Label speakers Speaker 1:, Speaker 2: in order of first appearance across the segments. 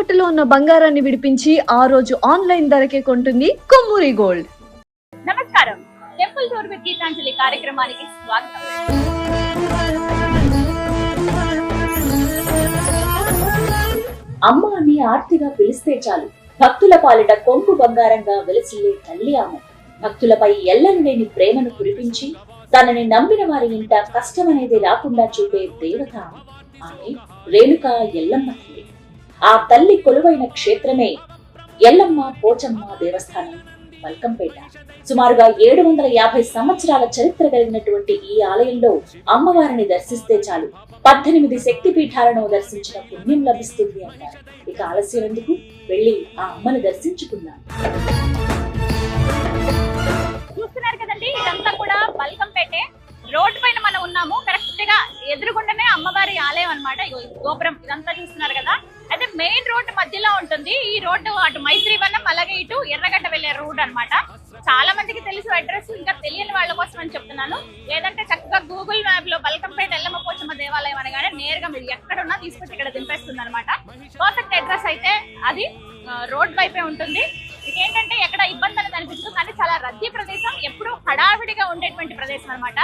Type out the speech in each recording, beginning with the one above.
Speaker 1: తాకట్టులో ఉన్న బంగారాన్ని విడిపించి ఆ రోజు ఆన్లైన్ ధరకే కొంటుంది కొమ్మూరి గోల్డ్.
Speaker 2: నమస్కారం, టెంపుల్ టూర్ విత్ గీతాంజలి కార్యక్రమానికి స్వాగతం.
Speaker 3: అమ్మ అని ఆర్తిగా పిలిస్తే చాలు భక్తుల పాలిట కొంగు బంగారంగా వెలసిల్లే తల్లి ఆమె. భక్తులపై ఎల్లను లేని ప్రేమను కురిపించి తనని నమ్మిన వారి ఇంట కష్టమనేది రాకుండా చూపే దేవత ఆమె రేణుకా ఎల్లమ్మ తల్లి. ఆ తల్లి కొలువైన క్షేత్రమే ఎల్లమ్మ పోచమ్మ దేవస్థానం మల్కంపేట. సుమారుగా 750 సంవత్సరాల చరిత్ర కలిగినటువంటి ఈ ఆలయంలో అమ్మవారిని దర్శిస్తే చాలు 18 శక్తి పీఠాలను దర్శించిన పుణ్యం లభిస్తుంది అంటారు. ఇక ఆలస్యం ఎందుకు, వెళ్లి ఆ అమ్మను దర్శించుకుందాం.
Speaker 2: చూస్తున్నారు కదండి, ఇదంతా కూడా మల్కంపేటే. రోడ్డు పైన మనం ఉన్నాము, కరెక్ట్ గా ఎదురుగుండానే అమ్మవారి ఆలయం అన్నమాట. గోపురం ఇదంతా చూస్తున్నారు కదా. అయితే మెయిన్ రోడ్డు మధ్యలో ఉంటుంది ఈ రోడ్డు. అటు మైత్రివనం, అలాగే ఇటు ఎర్రగడ్డ వెళ్లే రోడ్ అన్నమాట. చాలా మందికి తెలుసు అడ్రస్, ఇంకా తెలియని వాళ్ళ కోసం అని చెప్తున్నాను. లేదంటే చక్కగా గూగుల్ మ్యాప్ లో బల్కంపేట ఎల్లమ్మ పోచమ్మ దేవాలయం అనగానే నేరుగా మీరు ఎక్కడున్నా తీసుకొచ్చి ఇక్కడ దింపేస్తుంది అనమాట. పర్ఫెక్ట్ అడ్రస్ అయితే అది రోడ్ వైపే ఉంటుంది. ఇదేంటంటే ఎక్కడ ఇబ్బంది అనేది అనిపిస్తుంది, కానీ చాలా రద్దీ ప్రదేశం, ఎప్పుడు హడావిడిగా ఉండేటువంటి ప్రదేశం అనమాట.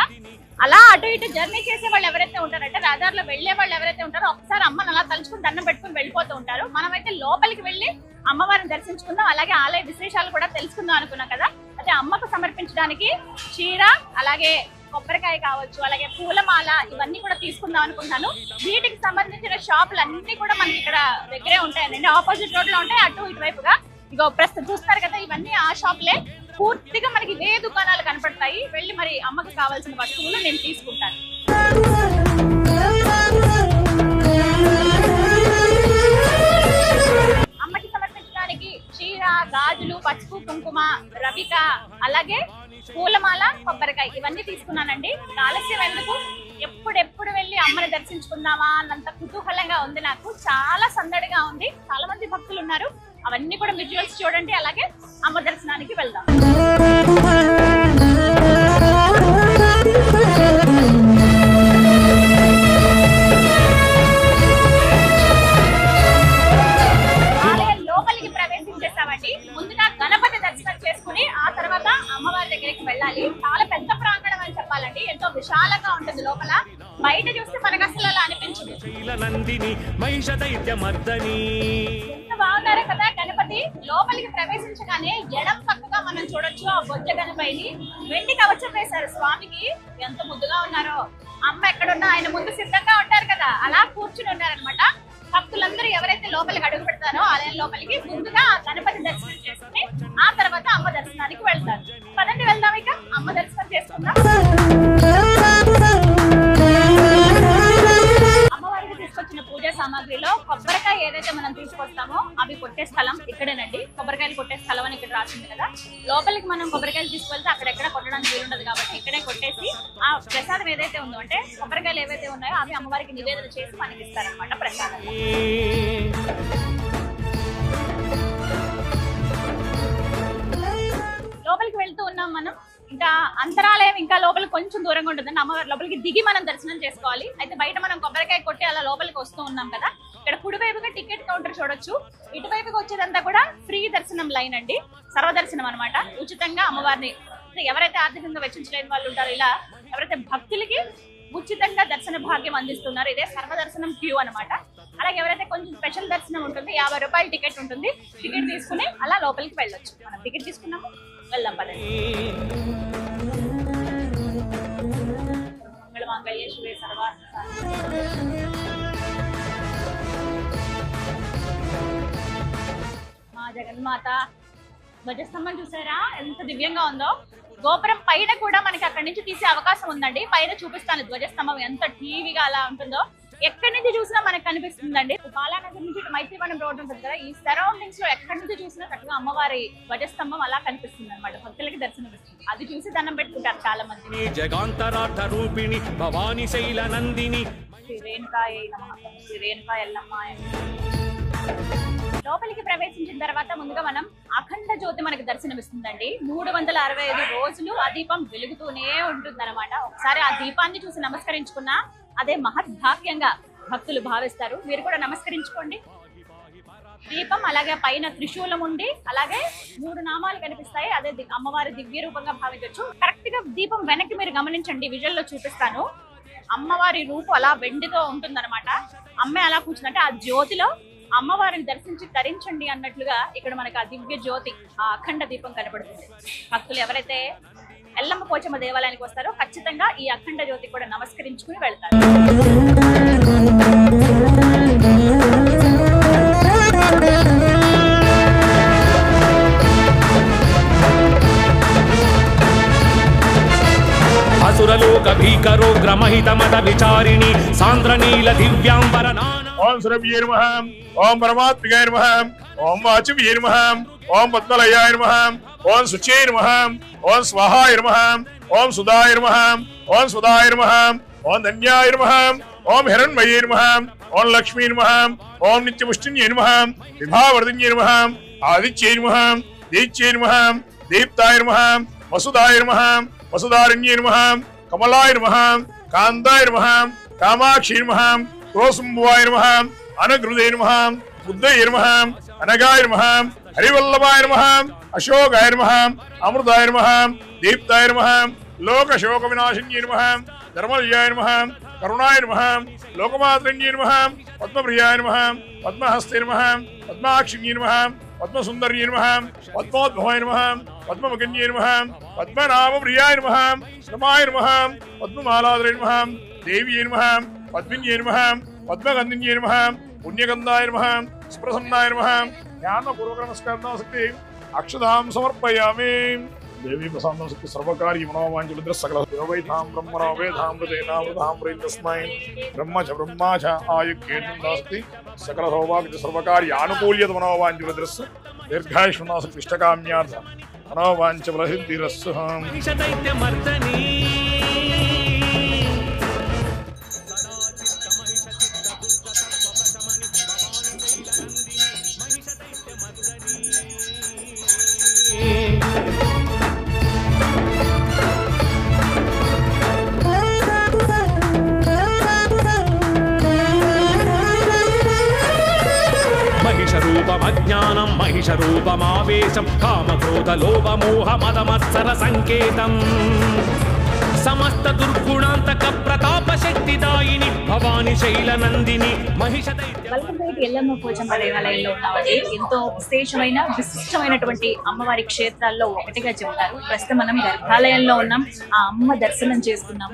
Speaker 2: అలా అటు ఇటు జర్నీ చేసే వాళ్ళు ఎవరైతే ఉంటారంటే, రహదారిలో వెళ్లే వాళ్ళు ఎవరైతే ఉంటారో ఒకసారి అమ్మని అలా తలుచుకుని దండం పెట్టుకుని వెళ్ళిపోతూ ఉంటారు. మనమైతే లోపలికి వెళ్ళి అమ్మవారిని దర్శించుకుందాం, అలాగే ఆలయ విశేషాలు కూడా తెలుసుకుందాం అనుకున్నాం కదా. అయితే అమ్మకు సమర్పించడానికి చీర, అలాగే కొబ్బరికాయ కావచ్చు, అలాగే పూలమాల, ఇవన్నీ కూడా తీసుకుందాం అనుకుంటున్నాను. వీటికి సంబంధించిన షాపులు అన్ని కూడా మనకి ఇక్కడ దగ్గరే ఉంటాయండి. ఆపోజిట్ రోడ్ లో ఉంటాయి, అటు ఇటువైపుగా. ఇగో ప్రస్తుతం చూస్తారు కదా, ఇవన్నీ ఆ షాపులే. పూర్తిగా మనకి ఇవే దుకాణాలు కనపడతాయి. వెళ్ళి మరి అమ్మకి కావాల్సిన వస్తువులు నేను తీసుకుంటాను. అమ్మకి సమర్పించడానికి చీర, గాజులు, పసుపు, కుంకుమ, రవిక, అలాగే పూలమాల, కొబ్బరికాయ, ఇవన్నీ తీసుకున్నానండి. ఆలస్యం ఎందుకు, ఎప్పుడెప్పుడు వెళ్ళి అమ్మని దర్శించుకుందామా అన్నంత కుతూహలంగా ఉంది నాకు. చాలా సందడిగా ఉంది, చాలా మంది భక్తులు ఉన్నారు. అవన్నీ కూడా విజువల్స్ చూడండి, అలాగే అమ్మ దర్శనానికి వెళ్దాం. ఆలయం లోపలికి ప్రవేశించేసామండి. ముందుగా గణపతి దర్శనం చేసుకుని ఆ తర్వాత అమ్మవారి దగ్గరికి వెళ్ళాలి. చాలా పెద్ద ప్రాంగణం అని చెప్పాలండి, ఎంతో విశాలంగా ఉంటుంది లోపల. బయట చూస్తే మనకు అసలు అలా అనిపించింది. ఎంత బాగున్నారో కదా గణపతి. లోపలికి ప్రవేశించగానే ఎడం పక్కగా మనం చూడొచ్చు ఆ బొజ్జ గణపతిని. వెండి కవచం వేశారు స్వామికి, ఎంత ముద్దుగా ఉన్నారో. అమ్మ ఎక్కడున్నా ఆయన ముందు సిద్ధంగా ఉంటారు కదా, అలా కూర్చుని ఉన్నారనమాట. భక్తులందరూ ఎవరైతే లోపలికి అడుగు పెడతారో ఆలయం లోపలికి, ముందుగా గణపతి దర్శనం చేసుకుని ఆ తర్వాత అమ్మ దర్శనానికి వెళ్తారు. పదండి వెళ్దాం, ఇక అమ్మ దర్శనం చేసుకుందాం. అమ్మవారికి తీసుకొచ్చిన పూజా సామాగ్రిలో కొబ్బరికాయ ఏదైతే మనం తీసుకొస్తామో అవి కొట్టే స్థలం ఇక్కడేనండి. కొబ్బరికాయలు కొట్టే స్థలం అని ఇక్కడ రాసింది కదా. లోపలికి మనం కొబ్బరికాయలు తీసుకెళ్తే అక్కడెక్కడ కొట్టడానికి వీలుండదు కాబట్టి ఇక్కడే కొట్టేసి ఆ ప్రసాదం ఏదైతే ఉందో, అంటే కొబ్బరికాయలు ఏవైతే ఉన్నాయో అవి అమ్మవారికి నివేదన చేసి మనకి ఇస్తారనమాట ప్రసాదం. లోపలికి వెళ్తూ ఉన్నాం మనం. ఇంకా అంతరాలయం ఇంకా లోపల కొంచెం దూరంగా ఉంటుందండి. అమ్మవారి లోపలికి దిగి మనం దర్శనం చేసుకోవాలి. అయితే బయట మనం కొబ్బరికాయ కొట్టి అలా లోపలికి వస్తూ ఉన్నాం కదా. ఇక్కడ కుడివైపుగా టికెట్ కౌంటర్ చూడొచ్చు, ఇటువైపుగా వచ్చేదంతా కూడా ఫ్రీ దర్శనం లైన్ అండి, సర్వదర్శనం అనమాట. ఉచితంగా అమ్మవారిని ఎవరైతే ఆర్థికంగా వెచ్చించలేని వాళ్ళు ఉంటారో, ఇలా ఎవరైతే భక్తులకి ఉచితంగా దర్శన భాగ్యం అందిస్తున్నారు, ఇదే సర్వదర్శనం క్యూ అనమాట. అలాగే ఎవరైతే కొంచెం స్పెషల్ దర్శనం ఉంటుంది, 50 రూపాయల టికెట్ ఉంటుంది. టికెట్ తీసుకుని అలా లోపలికి వెళ్ళొచ్చు. మనం టికెట్ తీసుకున్నాము, వెళ్దాం పదండి. మంగళ శివే సర్వార్థ మా జగన్మాత ధ్వజస్తంభం చూసారా ఎంత దివ్యంగా ఉందో. గోపురం పైన కూడా మనకి అక్కడి నుంచి తీసే అవకాశం ఉందండి. పైన చూపిస్తాను ధ్వజస్తంభం ఎంత టీవీగా అలా ఉంటుందో. ఎక్కడి నుంచి చూసినా మనకు కనిపిస్తుందండి. బాలానగర్ నుంచి ఇటు మైత్రివనం రోడ్ ఉంటుంది కదా, ఈ సరౌండింగ్స్ లో ఎక్కడి నుంచి చూసినా చక్కగా అమ్మవారి ధ్వజస్తంభం అలా కనిపిస్తుంది అనమాట. భక్తులకి దర్శనం ఇస్తుంది. అది చూసి దండం పెట్టుకుంటారు చాలా మంది. శ్రీ రేణుకాయ నమః, శ్రీ రేణుకా ఎల్లమ్మ. లోపలికి ప్రవేశించిన తర్వాత ముందుగా మనం అఖండ జ్యోతి మనకి దర్శనమిస్తుందండి. 365 రోజులు ఆ దీపం వెలుగుతూనే ఉంటుంది అనమాట. ఒకసారి ఆ దీపాన్ని చూసి నమస్కరించుకున్నా అదే మహద్భాగ్యంగా భక్తులు భావిస్తారు. మీరు కూడా నమస్కరించుకోండి. దీపం, అలాగే పైన త్రిశూలం ఉండి, అలాగే 3 నామాలు కనిపిస్తాయి. అదే అమ్మవారి దివ్య రూపంగా భావించవచ్చు. కరెక్ట్ గా దీపం వెనక్కి మీరు గమనించండి, విజువల్ లో చూపిస్తాను. అమ్మవారి రూపు అలా వెండితో ఉంటుందన్నమాట. అమ్మే అలా కూర్చుందంటే ఆ జ్యోతిలో అమ్మవారిని దర్శించి తరించండి అన్నట్లుగా ఇక్కడ మనకు ఆ దివ్య జ్యోతి, ఆ అఖండ దీపం కనబడుతుంది. భక్తులు ఎవరైతే ఎల్లమ్మ పోచమ్మ దేవాలయానికి వస్తారో ఖచ్చితంగా ఈ అఖండ జ్యోతి కూడా నమస్కరించుకుని వెళ్తారు.
Speaker 4: అసురలోక భీకరోగ్ర మహిత మద విచారిణి సాంద్ర నీల దివ్యాంబర
Speaker 5: ఓం సురభ్యే నమః, ఓం పరమాత్మికాయ నమః, ఓం వాచవ్యే నమః, ఓం పద్మలయాయ నమః, ఓం శుచే నమః, ఓం స్వాహాయ నమః, ఓం సుధాయ నమః, ఓం సుధాయ నమః, ఓం ధన్యాయ నమః, ఓం హిరణ్మయే నమః, ఓం లక్ష్మీ నమః, ఓం నిత్యపుష్టిన్యే నమః, విభావర్ధిన్యే నమః, ఆదిత్యే నమః, దీత్యే నమః, దీప్తాయ నమః, వసుదాయ నమః, వసుధారణ్యే నమః, కమలాయ నమః, కాంతాయ నమః, కామాక్షి నమః, క్రోశంభువాయ నమః, అనగృదే నమః, బుద్ధయే నమః, అనగాయ నమః, హరివల్లభాయ నమః, అశోకాయ నమః, అమృతాయ నమః, దీప్తాయ నమః, లోకశోక వినాశిన్యే నమః, ధర్మల్యాయ నమః, కరుణాయ నమః, లోకమాత్రన్యే నమః, పద్మప్రియాయ నమః, పద్మహస్తే నమః, పద్మాక్షిన్యే నమః, పద్మసుందర్యే నమః, పద్మోద్భవాయ నమః, పద్మమగన్యే నమః, పద్మనామప్రియాయ నమః, రమాయ నమః, పద్మమాలాధరే నమః, దేవ్యే నమః, పద్మిన్యే నమః, పద్మగంధిన్యే నమః, పుణ్యగంధాయ నమః, సుప్రసన్నాయ నమః. జ్ఞానపూర్వక నమస్కారాశక్తి అక్షదాం సమర్పయామి. దేవీ ప్రసాదం శక్తి సర్వకార్య మనోవాంఛలిద్ర సకల దేవైతాం బ్రహ్మణో వేదామృతేనామృతాం ప్రీతస్మై బ్రహ్మ చ బ్రహ్మా చ ఆయుక్యేందాస్తి సకల సౌభాగ్య సర్వకార్య ఆనుకూల్యత మనోవాంఛలిద్రస్సు దీర్ఘాయుష్మనాశక్తి ఇష్టకామ్యార్థ మనోవాంఛ ప్రసిద్ధిరస్సు.
Speaker 4: దైత్యమర్దనీ మహిషరూపమజ్ఞానం మహిషరూపమావేశం కామక్రోధ లోభ మోహ మదమత్సర సంకేతం సమస్త దుర్గుణాంతక ప్రతాప శక్తిదాయిని భవాని శైల నందిని మహిష
Speaker 2: బల్కంపేట ఎల్లమ్మ పోచమ్మ దేవాలయంలో ఉన్నామండి. ఎంతో విశేషమైన విశిష్టమైనటువంటి అమ్మవారి క్షేత్రాల్లో ఒకటిగా చెబుతారు. ప్రస్తుతం మనం గర్భాలయంలో ఉన్నాం. ఆ అమ్మ దర్శనం చేసుకున్నాం.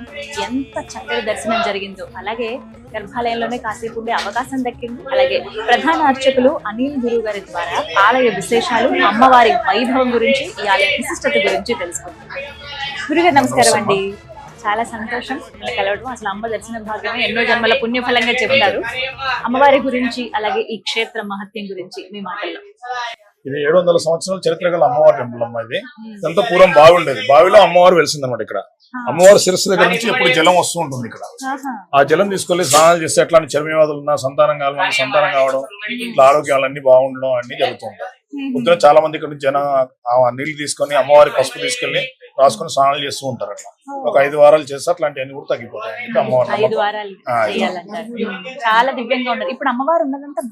Speaker 2: ఎంత చక్కటి దర్శనం జరిగిందో. అలాగే గర్భాలయంలోనే కాసేపు ఉండే అవకాశం దక్కింది. అలాగే ప్రధాన అర్చకులు అనిల్ గురువు గారి ద్వారా ఆలయ విశేషాలు, అమ్మవారి వైభవం గురించి, ఈ ఆలయ విశిష్టత గురించి తెలుసుకున్నాం. గురుగారు నమస్కారం అండి. చాలా సంతోషం కలవడం. అసలు అమ్మ దర్శన భాగ్యమే ఎన్నో జన్మల పుణ్యఫలంగా చెప్తారు. అమ్మవారి గురించి, అలాగే ఈ క్షేత్ర మహత్యం గురించి మీ మాటల్లో.
Speaker 5: ఇది 700 సంవత్సరాల చరిత్ర గల అమ్మవారి టెంపుల్ అమ్మ. ఇది ఇదంతా పూర్వం బావి ఉండేది. బావిలో అమ్మవారు వెలిసిందన్నమాట. ఇక్కడ అమ్మవారి శిరస్సు దగ్గర నుంచి ఎప్పుడు జలం వస్తూ ఉంటుంది. ఇక్కడ ఆ జలం తీసుకెళ్లి స్నానాలు చేస్తే అట్లాంటి చర్మవ్యాధులు ఉన్నా, సంతానం కావాలని సంతానం కావడం, ఇట్లా ఆరోగ్యాలన్నీ బాగుండడం అన్ని జరుగుతుంటాయి. పొద్దున చాలా మంది ఇక్కడ నుంచి జనం ఆ నీళ్లు తీసుకొని అమ్మవారి పసుపు తీసుకెళ్లి రాసుకొని స్నానాలు చేస్తూ ఉంటారు. అట్లా ఒక 5 వారాలు చేస్తే అట్లాంటి అన్ని కూడా తగ్గిపోతాయి.
Speaker 2: చాలా దివ్యంగా ఉండదు. ఇప్పుడు అమ్మవారు ఉన్నదంతా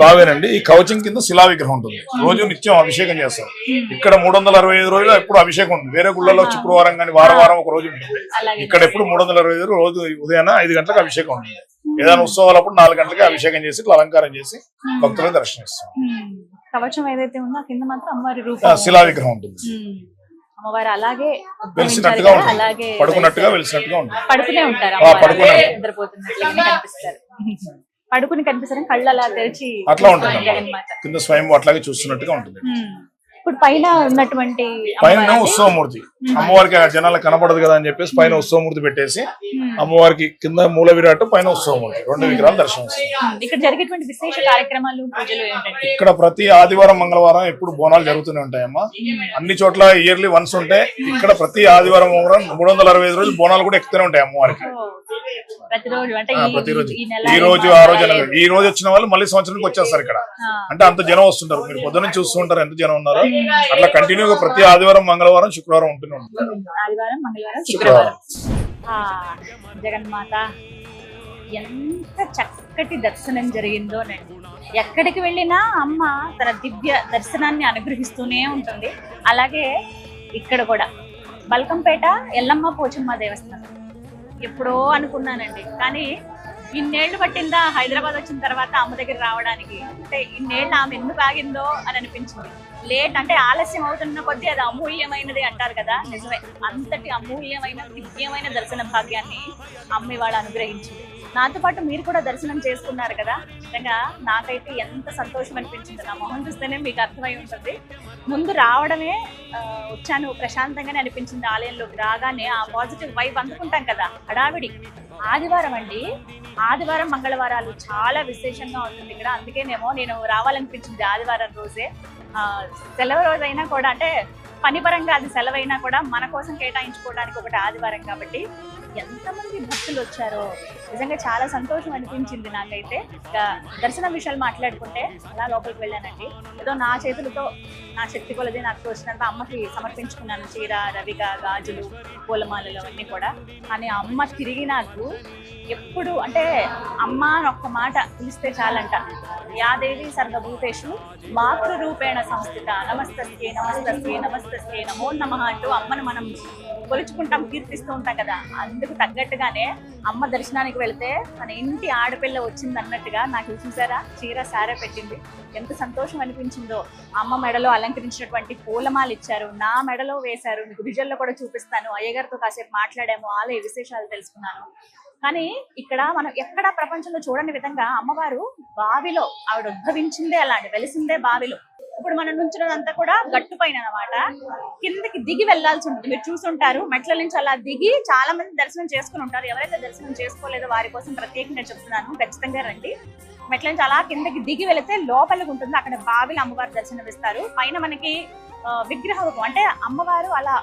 Speaker 5: బావేనండి. ఈ కవచం కింద శిలా విగ్రహం ఉంటుంది. రోజు నిత్యం అభిషేకం చేస్తారు. ఇక్కడ 365 రోజులు ఎప్పుడు అభిషేకం ఉంటుంది. వేరే గుళ్ళలో శుక్రవారం కానీ వారం ఒక రోజు ఉంటుంది. ఇక్కడ ఎప్పుడు 365 రోజు ఉదయాన 5 గంటలకు అభిషేకం ఉంటుంది. ఏదైనా ఉత్సవాలప్పుడు 4 గంటలకి అభిషేకం చేసి ఇట్లా అలంకారం చేసి భక్తులకు దర్శనమిస్తాం.
Speaker 2: కవచం ఏదైతే ఉందో కింద మాత్రం అమ్మవారి రూపం
Speaker 5: శిలా విగ్రహం ఉంటుంది.
Speaker 2: అమ్మవారు అలాగే
Speaker 5: వెలిసినట్టుగా ఉంటుంది, పడుకున్నట్టుగా వెలిసినట్టుగా ఉంటుంది.
Speaker 2: పడుకునే ఉంటారు, నిద్రపోతున్నట్లుగా కనిపిస్తారు. పడుకుని కనిపిస్తారు, కళ్ళు అలా తెరిచి
Speaker 5: అట్లా ఉంటుంది. కింద స్వయం అట్లాగే చూస్తున్నట్టుగా ఉంటుంది.
Speaker 2: ఇప్పుడు పైన ఉన్నటువంటి
Speaker 5: పైన ఉత్సవమూర్తి అమ్మవారికి జనాలకు కనపడదు కదా అని చెప్పేసి పైన ఉత్సవమూర్తి పెట్టేసి అమ్మవారికి కింద మూల విరాట్, పైన ఉత్సవమూర్తి 2 విగ్రహాలు దర్శనమిస్తాయి.
Speaker 2: ఇక్కడ జరిగేటువంటి విశేష కార్యక్రమాలు, పూజలు ఏంటంటే
Speaker 5: ఇక్కడ ప్రతి ఆదివారం మంగళవారం ఎప్పుడు బోనాలు జరుగుతూనే ఉంటాయమ్మా. అన్ని చోట్ల ఇయర్లీ వన్స్ ఉంటాయి. ఇక్కడ ప్రతి ఆదివారం 365 రోజులు బోనాలు కూడా ఎక్కుతూనే ఉంటాయి అమ్మవారికి.
Speaker 2: ప్రతిరోజు అంటే
Speaker 5: ఈ రోజు ఆ రోజు ఈ రోజు వచ్చిన వాళ్ళు మళ్ళీ సంవత్సరానికి వచ్చేస్తారు ఇక్కడ. అంటే అంత జనం వస్తుంటారు. మీరు పొద్దున నుంచి చూస్తూ ఉంటారు ఎంత జనం ఉన్నారో. అట్లా కంటిన్యూగా ప్రతి ఆదివారం మంగళవారం శుక్రవారం ఉంటూనే ఉంటుంది.
Speaker 2: ఆదివారం మంగళవారం శుక్రవారం. జగన్మాత ఎంత చక్కటి దర్శనం జరిగిందోనండి. ఎక్కడికి వెళ్ళినా అమ్మ తన దివ్య దర్శనాన్ని అనుగ్రహిస్తూనే ఉంటుంది. అలాగే ఇక్కడ కూడా బల్కంపేట ఎల్లమ్మ పోచమ్మ దేవస్థానం ఎప్పుడో అనుకున్నానండి, కానీ ఇన్నేళ్లు పట్టిందా హైదరాబాద్ వచ్చిన తర్వాత అమ్మ దగ్గర రావడానికి? అంటే ఇన్నేళ్ళు ఆమె ఎందుకు ఆగిందో అని అనిపించింది. లేట్ అంటే ఆలస్యం అవుతున్న కొద్దీ అది అమూల్యమైనది అంటారు కదా, నిజమే. అంతటి అమూల్యమైన దివ్యమైన దర్శన భాగ్యాన్ని అమ్మ ఇవాళ అనుగ్రహించింది. నాతో పాటు మీరు కూడా దర్శనం చేసుకున్నారు కదా, నిజంగా నాకైతే ఎంత సంతోషం అనిపించింది. నా మొహం చూస్తేనే మీకు అర్థమై ఉంటుంది. ముందు రావడమే వచ్చాను ప్రశాంతంగానే అనిపించింది. ఆలయంలోకి రాగానే ఆ పాజిటివ్ వైబ్ అందుకుంటాం కదా, హడావిడి. ఆదివారం అండి, ఆదివారం మంగళవారాలు చాలా విశేషంగా ఉంటుంది ఇక్కడ. అందుకేనేమో నేను రావాలనిపించింది ఆదివారం రోజే. సెలవు రోజైనా కూడా, అంటే పని పరంగా అది సెలవైనా కూడా మన కోసం కేటాయించుకోవడానికి ఒకటి ఆదివారం కాబట్టి ఎంతమంది భక్తులు వచ్చారో నిజంగా చాలా సంతోషం అనిపించింది నాకైతే. దర్శనం విషయాలు మాట్లాడుకుంటే అలా లోపలికి వెళ్ళానండి. ఏదో నా చేతులతో నా శక్తి కొలది నాకు తోచినంత అమ్మకి సమర్పించుకున్నాను. చీర, రవిక, గాజులు, పూలమాలలు అవన్నీ కూడా. కానీ అమ్మ తిరిగి నాకు ఎప్పుడు అంటే అమ్మ అని ఒక్క మాట పిలిస్తే చాలంట. యాదేవి సర్వభూతేషు మాతృరూపేణ సంస్థిత నమస్తస్యే నమస్తస్యే నమస్తస్యే నమో నమః అంటూ అమ్మను మనం కొలుచుకుంటాం, కీర్తిస్తూ ఉంటాం కదా. అందుకు తగ్గట్టుగానే అమ్మ దర్శనానికి వెళితే మన ఇంటి ఆడపిల్ల వచ్చింది అన్నట్టుగా నాకు చూసారా చీర సారే పెట్టింది. ఎంత సంతోషం అనిపించిందో. అమ్మ మెడలో అలంకరించినటువంటి పూలమాలు ఇచ్చారు, నా మెడలో వేశారు. మీకు విజువల్లో కూడా చూపిస్తాను. అయ్యగారితో కాసేపు మాట్లాడాము, ఆలయ విశేషాలు తెలుసుకున్నాను. కానీ ఇక్కడ మనం ఎక్కడా ప్రపంచంలో చూడని విధంగా అమ్మవారు బావిలో ఆవిడ ఉద్భవించిందే అలాంటి, వెలిసిందే బావిలో. ఇప్పుడు మనం నుంచినంతా కూడా గట్టు పైన అనమాట. కిందకి దిగి వెళ్లాల్సి ఉంటుంది. మీరు చూసుంటారు, మెట్ల నుంచి అలా దిగి చాలా మంది దర్శనం చేసుకుని ఉంటారు. ఎవరైతే దర్శనం చేసుకోలేదో వారి కోసం ప్రత్యేకంగా చెప్తున్నాను, ఖచ్చితంగా రండి. మెట్ల నుంచి అలా కిందకి దిగి వెళితే లోపలికి ఉంటుంది, అక్కడ బావిలో అమ్మవారు దర్శనం ఇస్తారు. పైన మనకి విగ్రహ రూపం, అంటే అమ్మవారు అలా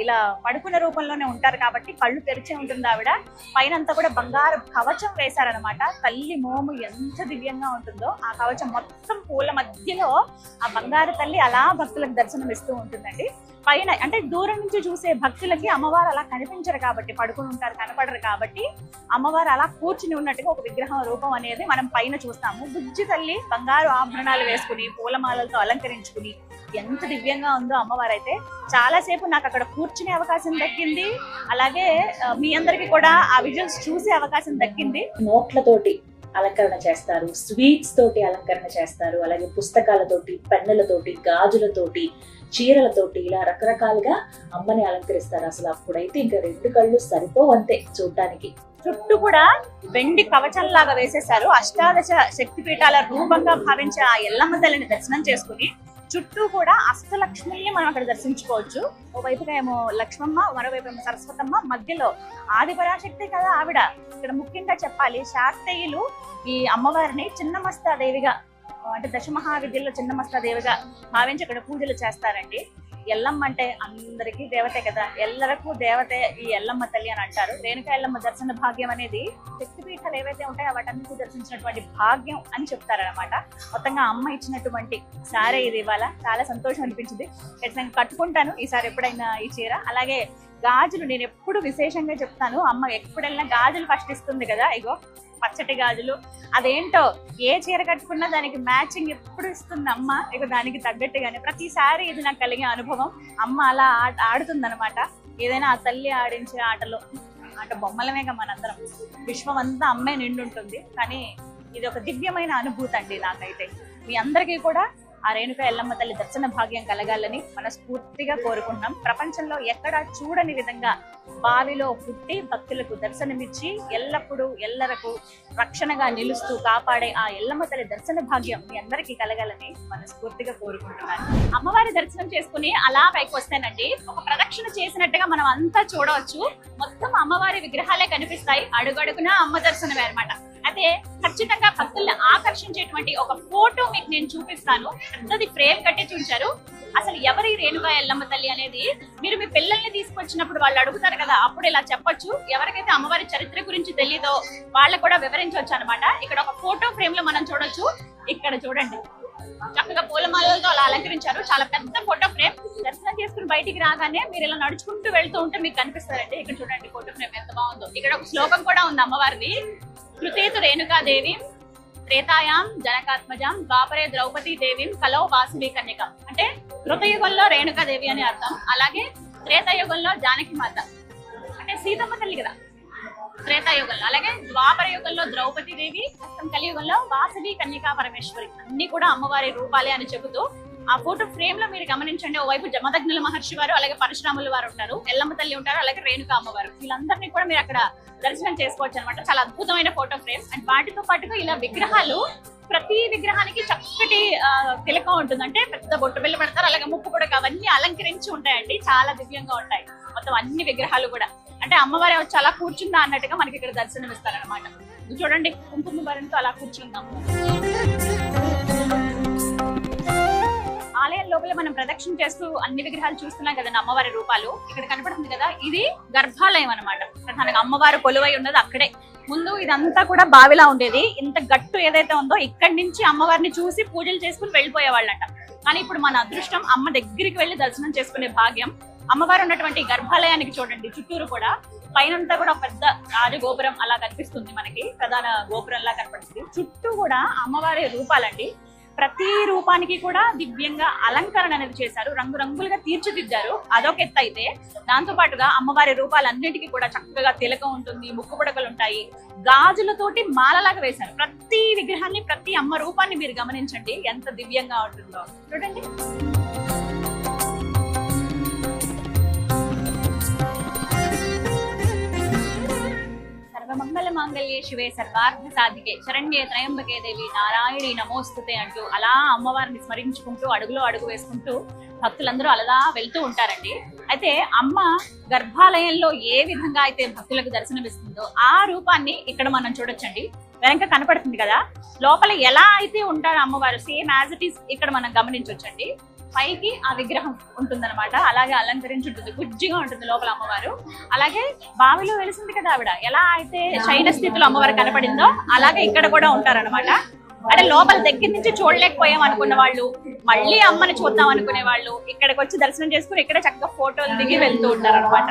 Speaker 2: ఇలా పడుకున్న రూపంలోనే ఉంటారు కాబట్టి కళ్ళు తెరిచే ఉంటుంది ఆవిడ. పైన అంతా కూడా బంగారు కవచం వేశారనమాట. తల్లి మోము ఎంత దివ్యంగా ఉంటుందో. ఆ కవచం మొత్తం పూల మధ్యలో ఆ బంగారు తల్లి అలా భక్తులకు దర్శనం ఇస్తూ ఉంటుందండి. పైన అంటే దూరం నుంచి చూసే భక్తులకి అమ్మవారు అలా కనిపించరు కాబట్టి, పడుకుని ఉంటారు కనపడరు కాబట్టి అమ్మవారు అలా కూర్చుని ఉన్నట్టుగా ఒక విగ్రహం రూపం అనేది మనం పైన చూస్తాము. బుజ్జి తల్లి బంగారు ఆభరణాలు వేసుకుని పూలమాలలతో అలంకరించుకుని ఎంత దివ్యంగా ఉందో అమ్మవారు. అయితే చాలాసేపు నాకు అక్కడ కూర్చునే అవకాశం దక్కింది. అలాగే మీ అందరికి కూడా ఆ విజువల్స్ చూసే అవకాశం దక్కింది.
Speaker 3: నోట్లతోటి అలంకరణ చేస్తారు, స్వీట్స్ తోటి అలంకరణ చేస్తారు, అలాగే పుస్తకాలతోటి, పెన్నులతోటి, గాజులతోటి, చీరలతోటి ఇలా రకరకాలుగా అమ్మని అలంకరిస్తారు. అసలు అప్పుడైతే ఇంకా రెండు కళ్ళు సరిపోవంతే చూడ్డానికి.
Speaker 2: చుట్టూ కూడా వెండి కవచంలాగా వేసేశారు. అష్టాదశ శక్తి పీఠాల రూపంగా భావించే ఆ ఎల్లమ్మ తల్లిని దర్శనం చేసుకుని చుట్టూ కూడా అష్టలక్ష్మిని మనం అక్కడ దర్శించుకోవచ్చు. ఓవైపుగా ఏమో లక్ష్మమ్మ, మరోవైపు ఏమో సరస్వతమ్మ, మధ్యలో ఆదిపరాశక్తి కదా ఆవిడ. ఇక్కడ ముఖ్యంగా చెప్పాలి, శాక్తేయులు ఈ అమ్మవారిని చిన్నమస్తాదేవిగా, అంటే దశమహావిద్యల్లో చిన్నమస్తాదేవిగా భావించి ఇక్కడ పూజలు చేస్తారండి. ఎల్లమ్మ అంటే అందరికీ దేవతే కదా, ఎల్లరకు దేవతే ఈ ఎల్లమ్మ తల్లి అని అంటారు. రేణుకా ఎల్లమ్మ దర్శన భాగ్యం అనేది శక్తిపీఠాలు ఏవైతే ఉంటాయో వాటన్నిటి దర్శించినటువంటి భాగ్యం అని చెప్తారనమాట. మొత్తంగా అమ్మ ఇచ్చినటువంటి సారే ఇది. ఇవాళ చాలా సంతోషం అనిపించింది. ఖచ్చితంగా కట్టుకుంటాను ఈసారి ఎప్పుడైనా ఈ చీర. అలాగే గాజులు నేను ఎప్పుడు విశేషంగా చెప్తాను, అమ్మ ఎప్పుడైనా గాజులు ఫస్ట్ ఇస్తుంది కదా, ఇగో పచ్చటి గాజులు. అదేంటో ఏ చీర కట్టుకున్నా దానికి మ్యాచింగ్ ఎప్పుడు ఇస్తుంది అమ్మ. ఇక దానికి తగ్గట్టుగానే ప్రతిసారి ఇది నాకు కలిగే అనుభవం. అమ్మ అలా ఆడుతుంది అనమాట. ఏదైనా ఆ తల్లి ఆడించే ఆటలో, అంటే బొమ్మలమేగా మనందరం, విశ్వం అంతా అమ్మే నిండుంటుంది. కానీ ఇది ఒక దివ్యమైన అనుభూతి అండి నాకైతే. మీ అందరికీ కూడా ఆ రేణుకా ఎల్లమ్మ తల్లి దర్శన భాగ్యం కలగాలని మనస్ఫూర్తిగా కోరుకుంటున్నాం. ప్రపంచంలో ఎక్కడా చూడని విధంగా బావిలో పుట్టి భక్తులకు దర్శనమిచ్చి ఎల్లప్పుడూ ఎల్లరకు రక్షణగా నిలుస్తూ కాపాడే ఆ ఎల్లమ్మ తల్లి దర్శన భాగ్యం మీ అందరికీ కలగాలని మనస్ఫూర్తిగా కోరుకుంటున్నాను. అమ్మవారి దర్శనం చేసుకుని అలా పైకి వస్తేనండి ఒక ప్రదక్షిణ చేసినట్టుగా మనం అంతా చూడవచ్చు. మొత్తం అమ్మవారి విగ్రహాలే కనిపిస్తాయి. అడుగడుగునా అమ్మ దర్శనమే అనమాట. అయితే ఖచ్చితంగా భక్తుల్ని ఆకర్షించేటువంటి ఒక ఫోటో మీకు నేను చూపిస్తాను. పెద్దది ఫ్రేమ్ కట్టి చూపించారు. అసలు ఎవరి రేణుకా ఎల్లమ్మ తల్లి అనేది మీరు మీ పిల్లల్ని తీసుకొచ్చినప్పుడు వాళ్ళు అడుగుతారు కదా, అప్పుడు ఇలా చెప్పొచ్చు. ఎవరికైతే అమ్మవారి చరిత్ర గురించి తెలీదో వాళ్ళకు కూడా వివరించవచ్చు అనమాట. ఇక్కడ ఒక ఫోటో ఫ్రేమ్ లో మనం చూడొచ్చు. ఇక్కడ చూడండి, చక్కగా పూలమాలలతో అలా అలంకరించారు. చాలా పెద్ద ఫోటో ఫ్రేమ్. దర్శనం చేసుకుని బయటికి రాగానే మీరు ఇలా నడుచుకుంటూ వెళ్తూ ఉంటే మీకు కనిపిస్తారండి. ఇక్కడ చూడండి ఫోటో ఫ్రేమ్ ఎంత బాగుందో. ఇక్కడ ఒక శ్లోకం కూడా ఉంది అమ్మవారిది. కృతేతు రేణుకాదేవి త్రేతాయాం జనకాత్మజాం ద్వాపరే ద్రౌపదీ దేవి కలౌ వాసవి కన్యకం. అంటే కృతయుగంలో రేణుకాదేవి అని అర్థం. అలాగే త్రేతాయుగంలో జానకి మాత అంటే సీతమ్మ తల్లి కదా త్రేతాయుగంలో. అలాగే ద్వాపర యుగంలో ద్రౌపదీ దేవి, కలియుగంలో వాసవి కన్యకా పరమేశ్వరి. అన్ని కూడా అమ్మవారి రూపాలే అని చెబుతూ ఆ ఫోటో ఫ్రేమ్ లో మీరు గమనించండి, ఓవైపు జమదగ్నుల మహర్షి వారు, అలాగే పరశురాముల వారు ఉంటారు, ఎల్లమ్మ తల్లి ఉంటారు, అలాగే రేణుకా అమ్మవారు. వీళ్ళందరినీ కూడా మీరు అక్కడ దర్శనం చేసుకోవచ్చు అనమాట. చాలా అద్భుతమైన ఫోటో ఫ్రేమ్. అండ్ వాటితో పాటుగా ఇలా విగ్రహాలు, ప్రతి విగ్రహానికి చక్కటి తిలకం ఉంటుంది. అంటే పెద్ద బొట్టు బిళ్ళ పెడతారు, అలాగే ముక్కు కూడా అవన్నీ అలంకరించి ఉంటాయండి. చాలా దివ్యంగా ఉంటాయి మొత్తం అన్ని విగ్రహాలు కూడా. అంటే అమ్మవారి వచ్చి అలా కూర్చుందా అన్నట్టుగా మనకి ఇక్కడ దర్శనం ఇస్తారనమాట. చూడండి, కుంకుమ భరణితో అలా కూర్చుందాం. ఆలయం లోపల మనం ప్రదక్షిణ చేస్తూ అన్ని విగ్రహాలు చూస్తున్నాం కదండి, అమ్మవారి రూపాలు. ఇక్కడ కనపడుతుంది కదా, ఇది గర్భాలయం అనమాట. ప్రధానంగా అమ్మవారు కొలువై ఉన్నది అక్కడే. ముందు ఇదంతా కూడా బావిలా ఉండేది. ఇంత గట్టు ఏదైతే ఉందో ఇక్కడి నుంచి అమ్మవారిని చూసి పూజలు చేసుకుని వెళ్ళిపోయేవాళ్ళంట. కానీ ఇప్పుడు మన అదృష్టం, అమ్మ దగ్గరికి వెళ్ళి దర్శనం చేసుకునే భాగ్యం. అమ్మవారు ఉన్నటువంటి గర్భాలయానికి చూడండి, చుట్టూరు కూడా పైనంతా కూడా పెద్ద రాజగోపురం అలా కనిపిస్తుంది మనకి, ప్రధాన గోపురంలా కనపడుతుంది. చుట్టూ కూడా అమ్మవారి రూపాలండి. ప్రతి రూపానికి కూడా దివ్యంగా అలంకరణ అనేది చేశారు, రంగురంగులుగా తీర్చిదిద్దారు. అదొక ఎత్తు అయితే, దాంతో పాటుగా అమ్మవారి రూపాలన్నిటికీ కూడా చక్కగా తిలకం ఉంటుంది, ముక్కు పుడకలు ఉంటాయి, గాజులతోటి మాలలాగా వేశారు. ప్రతి విగ్రహాన్ని, ప్రతి అమ్మ రూపాన్ని మీరు గమనించండి ఎంత దివ్యంగా ఉంటుందో. చూడండి, సర్వమంగళ మాంగళ్యే శివే సర్వార్థ సాధికే శరణ్యే త్రయంబకే దేవి నారాయణి నమోస్తుతే అంటూ అలా అమ్మవారిని స్మరించుకుంటూ అడుగులో అడుగు వేసుకుంటూ భక్తులందరూ అలా వెళ్తూ ఉంటారండి. అయితే అమ్మ గర్భాలయంలో ఏ విధంగా అయితే భక్తులకు దర్శనమిస్తుందో ఆ రూపాన్ని ఇక్కడ మనం చూడొచ్చండి. వెనక కనపడుతుంది కదా, లోపల ఎలా అయితే ఉంటారో అమ్మవారు సేమ్ యాజ్ ఇట్ ఈస్ ఇక్కడ మనం గమనించవచ్చండి. పైకి ఆ విగ్రహం ఉంటుందన్నమాట, అలాగే అలంకరించి ఉంటుంది, గుజ్జిగా ఉంటుంది లోపల అమ్మవారు. అలాగే బావిలో వెలిసింది కదా ఆవిడ, ఎలా అయితే శయన స్థితిలో అమ్మవారు కనపడిందో అలాగే ఇక్కడ కూడా ఉంటారనమాట. అంటే లోపల దగ్గర నుంచి చూడలేకపోయాం అనుకున్న వాళ్ళు, మళ్ళీ అమ్మని చూద్దాం అనుకునే వాళ్ళు ఇక్కడికి వచ్చి దర్శనం చేసుకుని ఇక్కడే చక్కగా ఫోటోలు దిగి వెళ్తూ ఉంటారు అనమాట.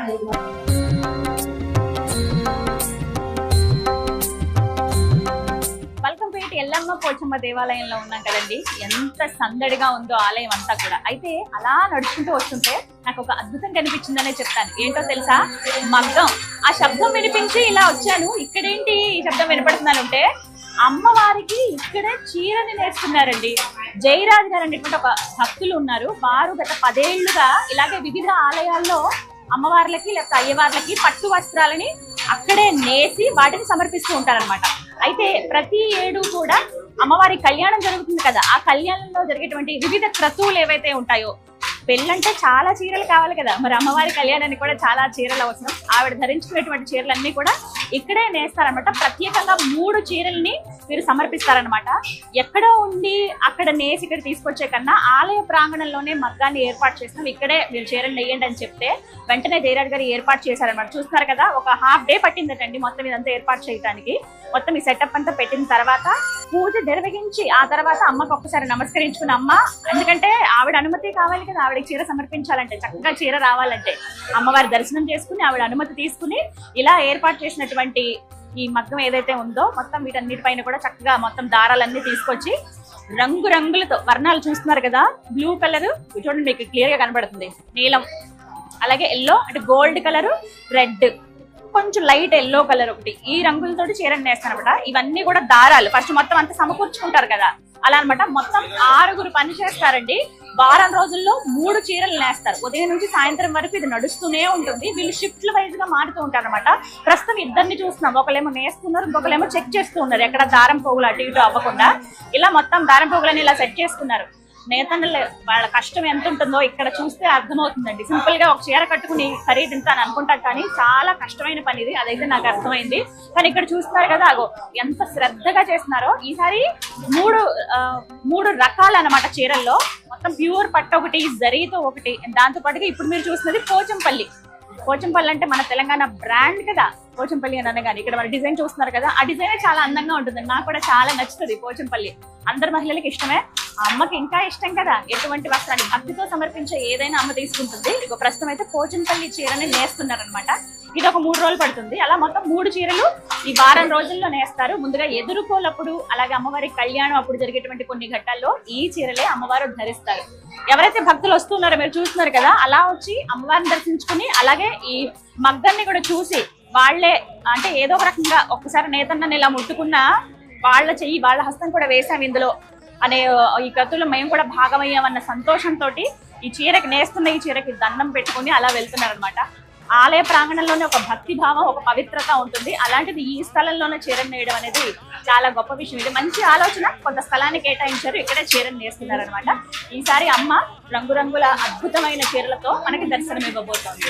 Speaker 2: బల్కంపేట ఎల్లమ్మ పోచమ్మ దేవాలయంలో ఉన్నాం కదండి. ఎంత సందడిగా ఉందో ఆలయం అంతా కూడా. అయితే అలా నడుచుకుంటూ వస్తుంటే నాకు ఒక అద్భుతం కనిపించిందనే చెప్తాను. ఏంటో తెలుసా, మగ్గం. ఆ శబ్దం వినిపించి ఇలా వచ్చాను. ఇక్కడేంటి ఈ శబ్దం వినపడుతున్నానంటే అమ్మవారికి ఇక్కడే చీరని నేస్తున్నారండి. జయరాజ్ గారు అనేటువంటి ఒక భక్తులు ఉన్నారు. వారు గత 10 ఏళ్లుగా ఇలాగే వివిధ ఆలయాల్లో అమ్మవార్లకి లేకపోతే అయ్యవార్లకి పట్టు వస్త్రాలని అక్కడే నేసి వాటిని సమర్పిస్తూ ఉంటారనమాట. అయితే ప్రతి ఏడు కూడా అమ్మవారి కళ్యాణం జరుగుతుంది కదా, ఆ కళ్యాణంలో జరిగేటువంటి వివిధ క్రతువులు ఏవైతే ఉంటాయో, పెళ్ళంటే చాలా చీరలు కావాలి కదా, మరి అమ్మవారి కళ్యాణానికి కూడా చాలా చీరలు అవసరం. ఆవిడ ధరించుకునేటువంటి చీరలన్నీ కూడా ఇక్కడే నేస్తారనమాట. ప్రత్యేకంగా 3 చీరల్ని మీరు సమర్పిస్తారనమాట. ఎక్కడో ఉండి అక్కడ నేసి ఇక్కడ తీసుకొచ్చే కన్నా ఆలయ ప్రాంగణంలోనే మగ్గాన్ని ఏర్పాటు చేస్తాం, ఇక్కడే మీరు చీరలు నెయ్యండి అని చెప్తే వెంటనే జయరాజ్ గారు ఏర్పాటు చేశారనమాట. చూస్తున్నారు కదా, ఒక ½ డే పట్టిందటండి మొత్తం ఇదంతా ఏర్పాటు చేయడానికి. మొత్తం ఈ సెటప్ అంతా పెట్టిన తర్వాత పూజ నిర్వహించి ఆ తర్వాత అమ్మకు ఒక్కసారి నమస్కరించుకున్న అమ్మ, ఎందుకంటే ఆవిడ అనుమతి కావాలి కదా, ఆవిడకి చీర సమర్పించాలంటే, చక్కగా చీర రావాలంటే అమ్మవారి దర్శనం చేసుకుని ఆవిడ అనుమతి తీసుకుని ఇలా ఏర్పాటు చేసినటువంటి ఈ మగ్గం ఏదైతే ఉందో మొత్తం వీటన్నిటిపైన కూడా చక్కగా మొత్తం దారాలన్నీ తీసుకొచ్చి రంగురంగులతో వర్ణాలు చూస్తున్నారు కదా, బ్లూ కలర్ చూడండి మీకు క్లియర్ గా కనబడుతుంది, నీలం, అలాగే ఎల్లో అంటే గోల్డ్ కలర్, రెడ్, కొంచెం లైట్ ఎల్లో కలర్ ఒకటి, ఈ రంగులతోటి చీరని నేస్తాను అనమాట. ఇవన్నీ కూడా దారాలు ఫస్ట్ మొత్తం అంతా సమకూర్చుకుంటారు కదా, అలా అనమాట. మొత్తం 6 పని చేస్తారండి. వారం రోజుల్లో 3 చీరలు నేస్తారు. ఉదయం నుంచి సాయంత్రం వరకు ఇది నడుస్తూనే ఉంటుంది. వీళ్ళు షిఫ్ట్ల వైజ్ గా మారుతూ ఉంటారు అనమాట. ప్రస్తుతం ఇద్దరిని చూస్తున్నాం, ఒకళ్ళేమో నేస్తున్నారు, ఇంకొకళ్ళేమో చెక్ చేస్తూ ఉన్నారు ఎక్కడ దారం పోగులు అటు ఇటు అవ్వకుండా. ఇలా మొత్తం దారం పోగులని ఇలా సెట్ చేసుకున్నారు. నేతన్నలు వాళ్ళ కష్టం ఎంత ఉంటుందో ఇక్కడ చూస్తే అర్థమవుతుందండి. సింపుల్ గా ఒక చీర కట్టుకుని ఖరీదు ఇంత అని అనుకుంటారు, కానీ చాలా కష్టమైన పని ఇది, అదైతే నాకు అర్థమైంది. కానీ ఇక్కడ చూస్తున్నారు కదా, అగో ఎంత శ్రద్ధగా చేస్తున్నారో. ఈసారి 3 రకాలు అనమాట చీరల్లో. మొత్తం ప్యూర్ పట్టు ఒకటి, జరీతో ఒకటి, దాంతో పాటుగా ఇప్పుడు మీరు చూస్తున్నది పోచంపల్లి. పోచంపల్లి అంటే మన తెలంగాణ బ్రాండ్ కదా పోచంపల్లి అని అనగానే. ఇక్కడ మన డిజైన్ చూస్తున్నారు కదా, ఆ డిజైన్ చాలా అందంగా ఉంటుంది, నాకు కూడా చాలా నచ్చుతుంది పోచంపల్లి. అందరు మహిళలకి ఇష్టమే, అమ్మకి ఇంకా ఇష్టం కదా. ఎటువంటి వస్త్రాన్ని భక్తితో సమర్పించే ఏదైనా అమ్మ తీసుకుంటుంది. ఇక ప్రస్తుతం అయితే పోచంపల్లి చీరని నేస్తున్నారనమాట. ఇది ఒక 3 రోజులు పడుతుంది. అలా మొత్తం 3 చీరలు ఈ వారం రోజుల్లో నేస్తారు. ముందుగా ఎదుర్కోలప్పుడు అలాగే అమ్మవారి కళ్యాణం అప్పుడు జరిగేటువంటి కొన్ని ఘట్టాల్లో ఈ చీరలే అమ్మవారు ధరిస్తారు. ఎవరైతే భక్తులు వస్తున్నారో మీరు చూస్తున్నారు కదా, అలా వచ్చి అమ్మవారిని దర్శించుకుని అలాగే ఈ మగ్గన్ని కూడా చూసి వాళ్ళే అంటే ఏదో ఒక రకంగా ఒక్కసారి నేతన్నని ఇలా ముట్టుకున్న వాళ్ళ చెయ్యి వాళ్ళ హస్తం కూడా వేసాం ఇందులో అనే ఈ కథలో మేము కూడా భాగమయ్యామన్న సంతోషంతో ఈ చీరకి నేస్తున్న ఈ చీరకి దండం పెట్టుకుని అలా వెళ్తున్నారు అనమాట. ఆలయ ప్రాంగణంలోనే ఒక భక్తి భావం, ఒక పవిత్రత ఉంటుంది. అలాంటిది ఈ స్థలంలోనే చీరను నేయడం అనేది చాలా గొప్ప విషయం. ఇది మంచి ఆలోచన. కొంత స్థలాన్ని కేటాయించారు, ఇక్కడే చీరను నేస్తున్నారు అనమాట. ఈసారి అమ్మ రంగురంగుల అద్భుతమైన చీరలతో మనకి దర్శనం ఇవ్వబోతోంది.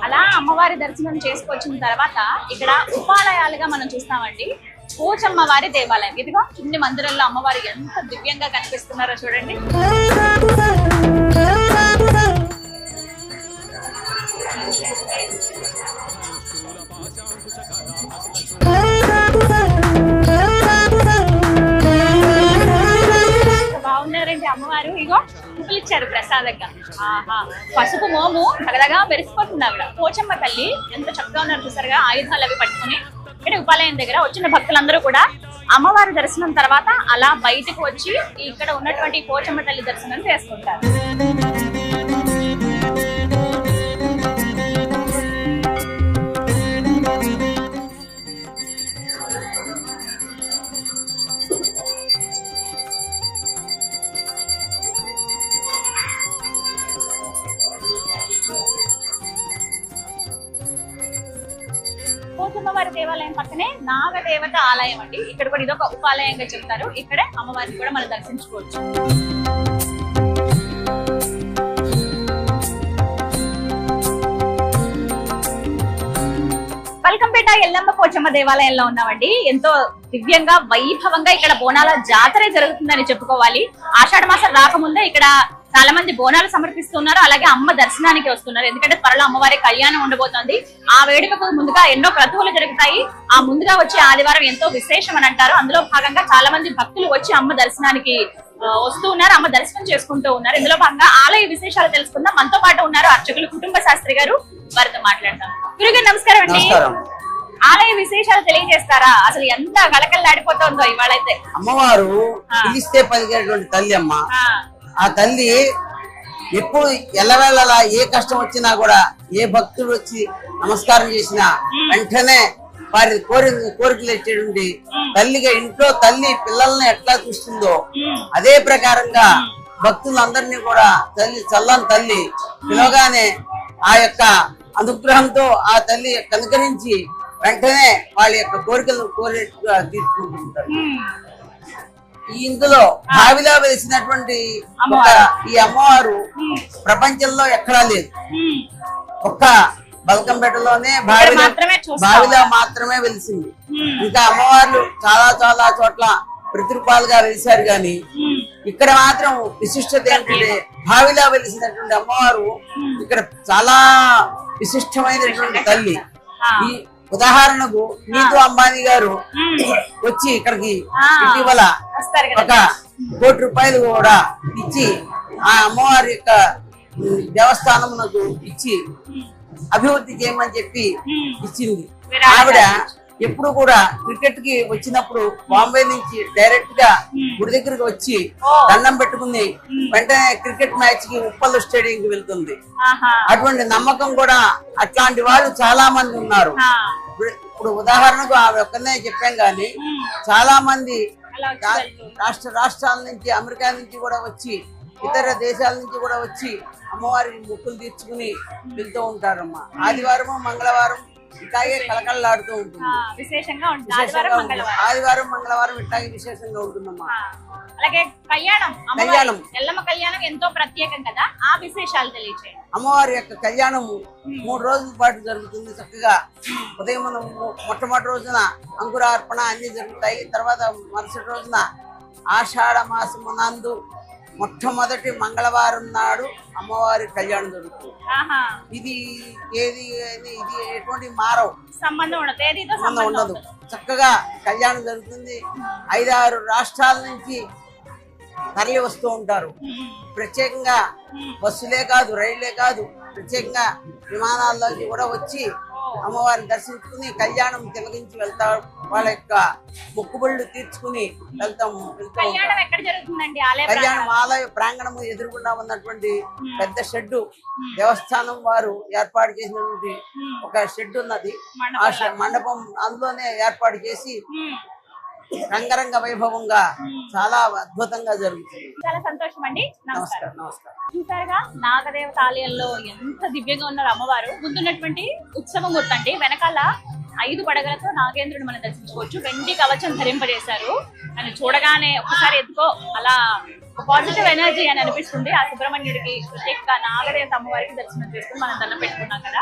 Speaker 2: అలా అమ్మవారి దర్శనం చేసుకొచ్చిన తర్వాత ఇక్కడ ఉపాలయాలుగా మనం చూస్తామండి. పోచమ్మ వారి దేవాలయం. ఇదిగో చిన్ని మందిరంలో అమ్మవారు ఎంత దివ్యంగా కనిపిస్తున్నారో చూడండి. బాగున్నారండి అమ్మవారు. ఇగో పువ్వులు ఇచ్చారు ప్రసాదంగా. ఆహా, పసుపు మోము తగదగా మెరిసిపోతుంది ఆవిడ. పోచమ్మ తల్లి ఎంత చక్కగా ఉన్నారు చూసారుగా, ఆయుధాలు అవి పట్టుకుని. ఇక్కడ ఉపాలయం దగ్గర వచ్చిన భక్తులందరూ కూడా అమ్మవారి దర్శనం తర్వాత అలా బయటకు వచ్చి ఇక్కడ ఉన్నటువంటి పోచమ్మ తల్లి దర్శనం చేసుకుంటారు. పోచమ్మవారి దేవాలయం పక్కనే నాగదేవత ఆలయం అండి. ఇక్కడ కూడా ఇదొక ఉపాలయంగా చెప్తారు. ఇక్కడే అమ్మవారిని కూడా మనం దర్శించుకోవచ్చు. పల్కంపేట ఎల్లమ్మ పోచమ్మ దేవాలయంలో ఉన్నామండి. ఎంతో దివ్యంగా వైభవంగా ఇక్కడ బోనాల జాతర జరుగుతుందని చెప్పుకోవాలి. ఆషాఢ మాసం రాకముందే ఇక్కడ చాలా మంది బోనాలు సమర్పిస్తున్నారు, అలాగే అమ్మ దర్శనానికి వస్తున్నారు. ఎందుకంటే త్వరలో అమ్మవారి కళ్యాణం ఉండబోతోంది. ఆ వేడుకకు ముందుగా ఎన్నో క్రతువులు జరుగుతాయి. ఆ ముందుగా వచ్చే ఆదివారం ఎంతో విశేషం అని అంటారు. అందులో భాగంగా చాలా మంది భక్తులు వచ్చి అమ్మ దర్శనానికి వస్తూ ఉన్నారు, అమ్మ దర్శనం చేసుకుంటూ ఉన్నారు. ఇందులో భాగంగా ఆలయ విశేషాలు తెలుసుకుందాం. మనతో పాటు ఉన్నారు అర్చకులు కుటుంబ శాస్త్రి గారు, వారితో మాట్లాడతాం. గురుగారు నమస్కారం అండి. ఆలయ విశేషాలు తెలియజేస్తారా? అసలు ఎంత కళకళలాడిపోతుందో ఇవాళైతే.
Speaker 6: అమ్మవారు పిలిస్తే పలికేటువంటి తల్లి అమ్మ. ఆ తల్లి ఎప్పుడు ఎల్లవేళలా ఏ కష్టం వచ్చినా కూడా ఏ భక్తుడు వచ్చి నమస్కారం చేసినా వెంటనే వారి కోరికలు ఇచ్చేటువంటి తల్లిగా, ఇంట్లో తల్లి పిల్లల్ని ఎట్లా చూస్తుందో అదే ప్రకారంగా భక్తులందరినీ కూడా తల్లి చల్లని తల్లి పిలవగానే ఆ యొక్క అనుగ్రహంతో ఆ తల్లి కనుకరించి వెంటనే వాళ్ళ యొక్క కోరికలు తీర్చుకుంటుంటారు. ఇందులో భావిలో వెలిసినటువంటి ఈ అమ్మవారు ప్రపంచంలో ఎక్కడా లేదు. ఒక్క బల్కంపేటలోనే బావిలో మాత్రమే వెలిసింది. ఇంకా అమ్మవార్లు చాలా చాలా చోట్ల ప్రతిరూపాలుగా వెలిసారు గాని ఇక్కడ మాత్రం విశిష్టత ఏంటంటే బావిలో వెలిసినటువంటి అమ్మవారు ఇక్కడ చాలా విశిష్టమైనటువంటి తల్లి. ఈ ఉదాహరణకు నీతు అంబానీ గారు వచ్చి ఇక్కడికి ఇటీవల 1 కోటి రూపాయలు కూడా ఇచ్చి ఆ అమ్మవారి యొక్క దేవస్థానమునకు ఇచ్చి అభివృద్ధి చేయమని చెప్పి ఇచ్చింది. ఆవిడ ఎప్పుడు కూడా క్రికెట్ కి వచ్చినప్పుడు బాంబే నుంచి డైరెక్ట్ గా గుడి దగ్గరికి వచ్చి దండం పెట్టుకుని వెంటనే క్రికెట్ మ్యాచ్ కి ఉప్పల్ స్టేడియం కి వెళ్తుంది. అటువంటి నమ్మకం కూడా అట్లాంటి వాళ్ళు చాలా మంది ఉన్నారు. ఇప్పుడు ఉదాహరణకు ఆవిడ ఒక్కనే చెప్పాం గాని చాలా మంది రాష్ట్రాల నుంచి, అమెరికా నుంచి కూడా వచ్చి, ఇతర దేశాల నుంచి కూడా వచ్చి అమ్మవారి మొక్కులు తీర్చుకుని వెళ్తూ ఉంటారమ్మా. ఆదివారం మంగళవారం ఇట్లాగే కలకలలాడుతూ ఉంటుంది. ఆదివారం మంగళవారం ఇట్లాగే విశేషంగా ఉంటుందమ్మా.
Speaker 2: అలాగే కళ్యాణం ఎల్లమ్మ కళ్యాణం ఎంతో ప్రత్యేకం కదా, ఆ విశేషాలు తెలియజేయండి.
Speaker 6: అమ్మవారి యొక్క కళ్యాణం 3 రోజుల పాటు జరుగుతుంది. చక్కగా ఉదయం మొట్టమొదటి రోజున అంకురార్పణ అన్ని జరుగుతాయి. తర్వాత మరుసటి రోజున ఆషాఢ మాసము నందు మొట్టమొదటి మంగళవారం నాడు అమ్మవారి కళ్యాణం జరుగుతుంది. ఇది ఎటువంటి మారవు, సంబంధం ఉండదు. చక్కగా కళ్యాణం జరుగుతుంది. 5-6 రాష్ట్రాల నుంచి తరలి వస్తూ ఉంటారు. ప్రత్యేకంగా బస్సులే కాదు, రైళ్లే కాదు, ప్రత్యేకంగా విమానాల్లోంచి కూడా వచ్చి అమ్మవారిని దర్శించుకుని కళ్యాణం తిలగించి వెళ్తారు. వాళ్ళ యొక్క మొక్కుబళ్ళు తీర్చుకుని వెళ్తూ ఉంటారు. కళ్యాణం ఆలయ ప్రాంగణము ఎదురుగుండా ఉన్నటువంటి పెద్ద షెడ్డు దేవస్థానం వారు ఏర్పాటు చేసినటువంటి ఒక షెడ్ ఉన్నది. ఆ మండపం అందులోనే ఏర్పాటు చేసి రంగరంగ వైభవంగా చాలా అద్భుతంగా జరుగుతుంది.
Speaker 2: చాలా సంతోషం అండి.
Speaker 6: నమస్కారం. నమస్కారం.
Speaker 2: చూసారుగా నాగదేవత ఆలయంలో ఎంత దివ్యంగా ఉన్నారు అమ్మవారు. ముందున్నటువంటి ఉత్సవమూర్తి అండి. వెనకాల 5 పడగలతో నాగేంద్రుడు మనం దర్శించుకోవచ్చు. వెండి కవచం ధరింపజేశారు. అని చూడగానే ఒకసారి ఎత్తుకో అలా పాజిటివ్ ఎనర్జీ అని అనిపిస్తుంది. ఆ సుబ్రహ్మణ్యుడికి ప్రత్యేకంగా నాగదేవత అమ్మవారికి దర్శనం చేసుకుని మనం దండం పెట్టుకున్నాం కదా.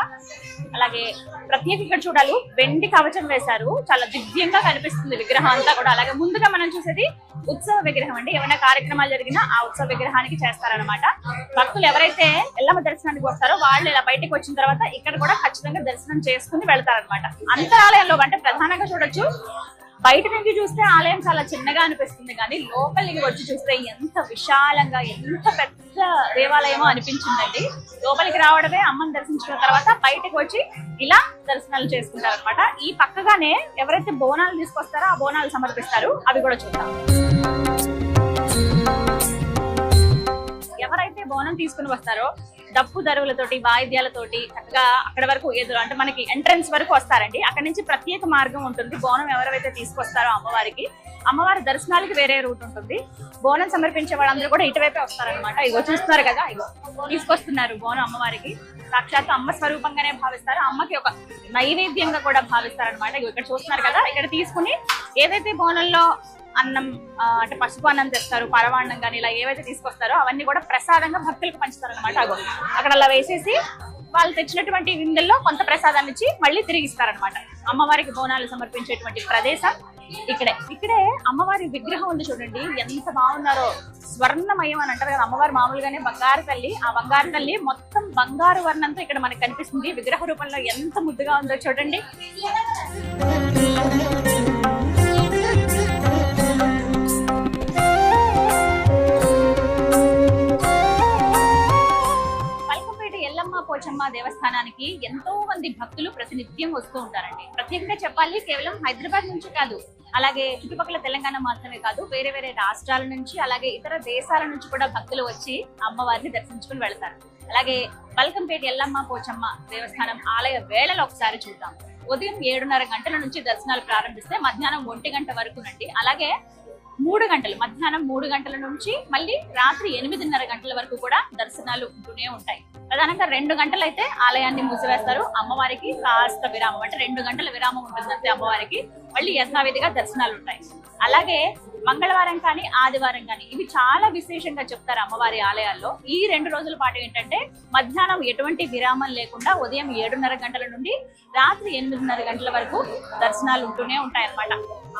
Speaker 2: అలాగే ప్రత్యేక ఇక్కడ చూడాలి, వెండి కవచం వేశారు. చాలా దివ్యంగా కనిపిస్తుంది విగ్రహం అంతా కూడా. అలాగే ముందుగా మనం చూసేది ఉత్సవ విగ్రహం అండి. ఏమైనా కార్యక్రమాలు జరిగినా ఆ ఉత్సవ విగ్రహానికి చేస్తారనమాట. భక్తులు ఎవరైతే ఎల్లమ్మ దర్శనానికి వస్తారో వాళ్ళు ఇలా బయటకు వచ్చిన తర్వాత ఇక్కడ కూడా ఖచ్చితంగా దర్శనం చేసుకుని వెళ్తారనమాట. అంతరాలయంలో అంటే ప్రధానంగా చూడొచ్చు, బయట నుంచి చూస్తే ఆలయం చాలా చిన్నగా అనిపిస్తుంది, కానీ లోపలికి వచ్చి చూస్తే ఎంత విశాలంగా ఎంత పెద్ద దేవాలయమో అనిపించిందండి. లోపలికి రావడమే అమ్మని దర్శించుకున్న తర్వాత బయటకు వచ్చి ఇలా దర్శనాలు చేసుకుంటారు అనమాట. ఈ పక్కగానే ఎవరైతే బోనాలు తీసుకొస్తారో ఆ బోనాలు సమర్పిస్తారు, అవి కూడా చూద్దాం. ఎవరైతే బోనం తీసుకుని వస్తారో డప్పు దరువులతోటి వాయిద్యాలతోటి చక్కగా అక్కడ వరకు ఎదురు అంటే మనకి ఎంట్రన్స్ వరకు వస్తారండి. అక్కడ నుంచి ప్రత్యేక మార్గం ఉంటుంది. బోనం ఎవరైతే తీసుకొస్తారో అమ్మవారికి, అమ్మవారి దర్శనాలకి వేరే రూట్ ఉంటుంది. బోనం సమర్పించే వాళ్ళందరూ కూడా ఇటువైపే వస్తారనమాట. ఇగో చూస్తున్నారు కదా, ఇగో తీసుకొస్తున్నారు బోనం అమ్మవారికి. సాక్షాత్ అమ్మ స్వరూపంగానే భావిస్తారు. అమ్మకి ఒక నైవేద్యంగా కూడా భావిస్తారు అనమాట. ఇగో ఇక్కడ చూస్తున్నారు కదా, ఇక్కడ తీసుకుని ఏదైతే బోనంలో అన్నం అంటే పసుపు అన్నం తెస్తారు, పరవాన్నం కానీ ఇలా ఏవైతే తీసుకొస్తారో అవన్నీ కూడా ప్రసాదంగా భక్తులకు పంచుతారు అనమాట. అక్కడ అలా వేసేసి వాళ్ళు తెచ్చినటువంటి విందుల్లో కొంత ప్రసాదాన్ని ఇచ్చి మళ్ళీ తిరిగి ఇస్తారనమాట. అమ్మవారికి బోనాలు సమర్పించేటువంటి ప్రదేశం ఇక్కడే అమ్మవారి విగ్రహం ఉంది చూడండి, ఎంత బాగున్నారో. స్వర్ణమయం అని అంటారు కదా, అమ్మవారు మామూలుగానే బంగారు తల్లి. ఆ బంగారు తల్లి మొత్తం బంగారు వర్ణంతో ఇక్కడ మనకు కనిపిస్తుంది. విగ్రహ రూపంలో ఎంత ముద్దుగా ఉందో చూడండి. పోచమ్మ దేవస్థానానికి ఎంతో మంది భక్తులు ప్రతినిత్యం వస్తూ ఉంటారండి. ప్రత్యేకంగా చెప్పాలి, కేవలం హైదరాబాద్ నుంచి కాదు, అలాగే చుట్టుపక్కల తెలంగాణ మాత్రమే కాదు, వేరే వేరే రాష్ట్రాల నుంచి అలాగే ఇతర దేశాల నుంచి కూడా భక్తులు వచ్చి అమ్మవారిని దర్శించుకుని వెళ్తారు. అలాగే బల్కంపేట ఎల్లమ్మ పోచమ్మ దేవస్థానం ఆలయ వేళలు ఒకసారి చూద్దాం. ఉదయం 7:30 గంటల నుంచి దర్శనాలు ప్రారంభిస్తే మధ్యాహ్నం 1 గంట వరకునండి. అలాగే 3 గంటలు, మధ్యాహ్నం 3 గంటల నుంచి మళ్ళీ రాత్రి 8:30 గంటల వరకు కూడా దర్శనాలు ఉంటూనే ఉంటాయి. ప్రధానంగా 2 గంటలు అయితే ఆలయాన్ని మూసివేస్తారు. అమ్మవారికి కాస్త విరామం అంటే 2 గంటల విరామం ఉంటుందంటే అమ్మవారికి మళ్ళీ యథావిధిగా దర్శనాలు ఉంటాయి. అలాగే మంగళవారం కానీ ఆదివారం కానీ ఇవి చాలా విశేషంగా చెప్తారు అమ్మవారి ఆలయాల్లో. ఈ 2 రోజుల పాటు ఏంటంటే మధ్యాహ్నం ఎటువంటి విరామం లేకుండా ఉదయం 7:30 గంటల నుండి రాత్రి 8:30 గంటల వరకు దర్శనాలు ఉంటూనే ఉంటాయన్నమాట.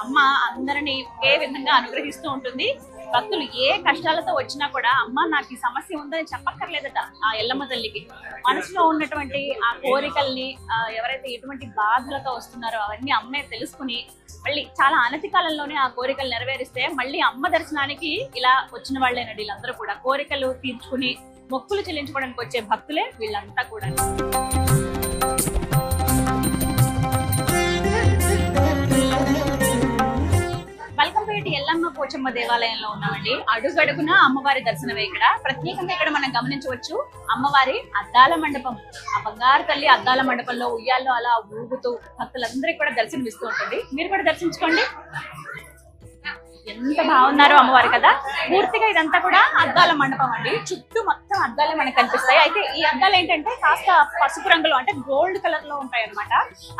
Speaker 2: అమ్మ అందరినీ ఒకే విధంగా అనుగ్రహిస్తూ ఉంటుంది. భక్తులు ఏ కష్టాలతో వచ్చినా కూడా అమ్మ నాకు ఈ సమస్య ఉందని చెప్పక్కర్లేదట ఆ ఎల్లమ్మ తల్లికి. మనసులో ఉన్నటువంటి ఆ కోరికల్ని ఎవరైతే ఎటువంటి బాధలతో వస్తున్నారో అవన్నీ అమ్మే తెలుసుకుని మళ్ళీ చాలా అనతి కాలంలోనే ఆ కోరికలు నెరవేరిస్తే మళ్ళీ అమ్మ దర్శనానికి ఇలా వచ్చిన వాళ్ళేనండి. వీళ్ళందరూ కూడా కోరికలు తీర్చుకుని మొక్కులు చెల్లించుకోవడానికి వచ్చే భక్తులే వీళ్ళంతా కూడా. బల్కంపేట ఎల్లమ్మ పోచమ్మ దేవాలయంలో ఉన్నామండి. అడుగడుగున అమ్మవారి దర్శనమే. ఇక్కడ ప్రత్యేకంగా ఇక్కడ మనం గమనించవచ్చు అమ్మవారి అద్దాల మండపం. ఆ బంగారు తల్లి అద్దాల మండపంలో ఉయ్యాల్లో అలా ఊగుతూ భక్తులందరికీ కూడా దర్శనమిస్తూ ఉంటుంది. మీరు కూడా దర్శించుకోండి. ఎంత బాగున్నారో అమ్మవారు కదా. పూర్తిగా ఇదంతా కూడా అద్దాల మండపం అండి. చుట్టూ మొత్తం అద్దాలే మనకు కనిపిస్తాయి. అయితే ఈ అద్దాలు ఏంటంటే కాస్త పసుపు రంగులో అంటే గోల్డ్ కలర్ లో ఉంటాయి అనమాట.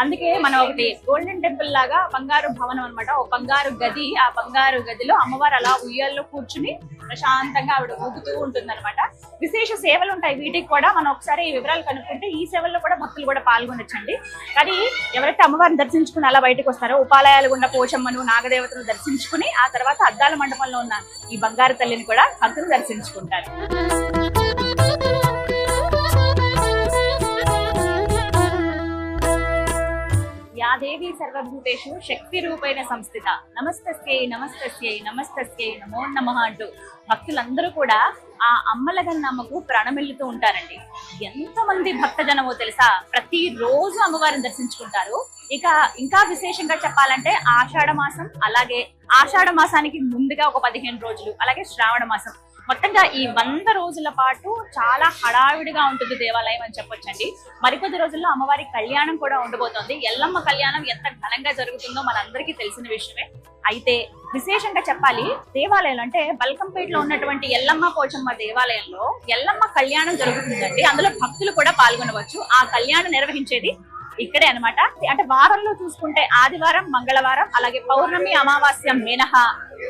Speaker 2: అందుకే మనం ఒకటి గోల్డెన్ టెంపుల్ లాగా బంగారు భవనం అనమాట, ఒక బంగారు గది. ఆ బంగారు గదిలో అమ్మవారు అలా ఉయ్యాల్లో కూర్చుని ప్రశాంతంగా ఆవిడ ఊగుతూ ఉంటుంది అనమాట. విశేష సేవలు ఉంటాయి వీటికి కూడా. మనం ఒకసారి ఈ వివరాలు కనుక్కుంటే ఈ సేవల్లో కూడా భక్తులు కూడా పాల్గొనొచ్చండి. కానీ ఎవరైతే అమ్మవారిని దర్శించుకుని అలా బయటకు వస్తారో ఉపాలయాలు గుండా పోచమ్మను నాగదేవతను దర్శించుకుని ఆ తర్వాత అద్దాల మండపంలో ఉన్న ఈ బంగారు తల్లిని కూడా భక్తులు దర్శించుకుంటారు. యా దేవి సర్వభూతేషు శక్తి రూపేణ సంస్థిత నమస్తస్యై నమస్తస్యై నమస్తస్యై నమో నమః అంటూ భక్తులందరూ కూడా ఆ అమ్మల గన్నమ్మకు ప్రణమిల్లుతూ ఉంటారండి. ఎంతమంది భక్తజనమో తెలుసా, ప్రతి రోజు అమ్మవారిని దర్శించుకుంటారు. ఇక ఇంకా విశేషంగా చెప్పాలంటే ఆషాఢ మాసం, అలాగే ఆషాఢ మాసానికి ముందుగా ఒక 15 రోజులు, అలాగే శ్రావణ మాసం, మొత్తంగా ఈ 100 రోజుల పాటు చాలా హడావిడిగా ఉంటుంది దేవాలయం అని చెప్పొచ్చండి. మరికొద్ది రోజుల్లో అమ్మవారి కళ్యాణం కూడా ఉండబోతోంది. ఎల్లమ్మ కళ్యాణం ఎంత ఘనంగా జరుగుతుందో మనందరికీ తెలిసిన విషయమే. అయితే విశేషంగా చెప్పాలి, దేవాలయం అంటే బల్కంపేటలో ఉన్నటువంటి ఎల్లమ్మ పోచమ్మ దేవాలయంలో ఎల్లమ్మ కళ్యాణం జరుగుతుందండి. అందులో భక్తులు కూడా పాల్గొనవచ్చు. ఆ కళ్యాణం నిర్వహించేది ఇక్కడే అన్నమాట. అంటే వారంలో చూసుకుంటే ఆదివారం, మంగళవారం, అలాగే పౌర్ణమి, అమావాస్య మినహా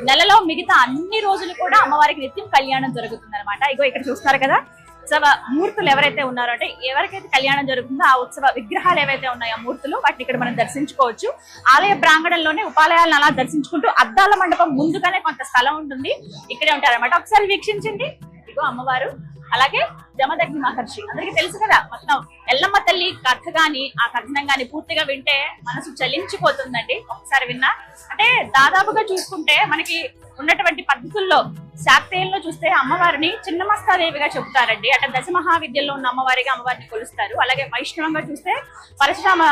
Speaker 2: నెలలో మిగతా అన్ని రోజులు కూడా అమ్మవారికి నిత్యం కళ్యాణం జరుగుతుంది అనమాట. ఇగో ఇక్కడ చూస్తారు కదా, ఉత్సవ మూర్తులు ఎవరైతే ఉన్నారో, అంటే ఎవరికైతే కళ్యాణం జరుగుతుందో ఆ ఉత్సవ విగ్రహాలు ఏవైతే ఉన్నాయో ఆ మూర్తులు, వాటిని ఇక్కడ మనం దర్శించుకోవచ్చు. ఆలయ ప్రాంగణంలోనే ఉపాలయాలను అలా దర్శించుకుంటూ అద్దాల మండపం ముందుగానే కొంత స్థలం ఉంటుంది, ఇక్కడే ఉంటారన్నమాట. ఒకసారి వీక్షించండి. ఇగో అమ్మవారు, అలాగే జమదగ్ని మహర్షి. అందరికీ తెలుసు కదా, మొత్తం ఎల్లమ్మ తల్లి కథ గాని ఆ కథనం గాని పూర్తిగా వింటే మనసు చలించిపోతుందండి. ఒకసారి విన్నా అంటే దాదాపుగా చూసుకుంటే మనకి ఉన్నటువంటి పద్ధతుల్లో శాక్తేయంలో చూస్తే అమ్మవారిని చిన్నమస్తాదేవిగా చెబుతారండి. అంటే దశ మహావిద్యల్లో ఉన్న అమ్మవారిగా అమ్మవారిని కొలుస్తారు. అలాగే వైష్ణవంగా చూస్తే పరశురామ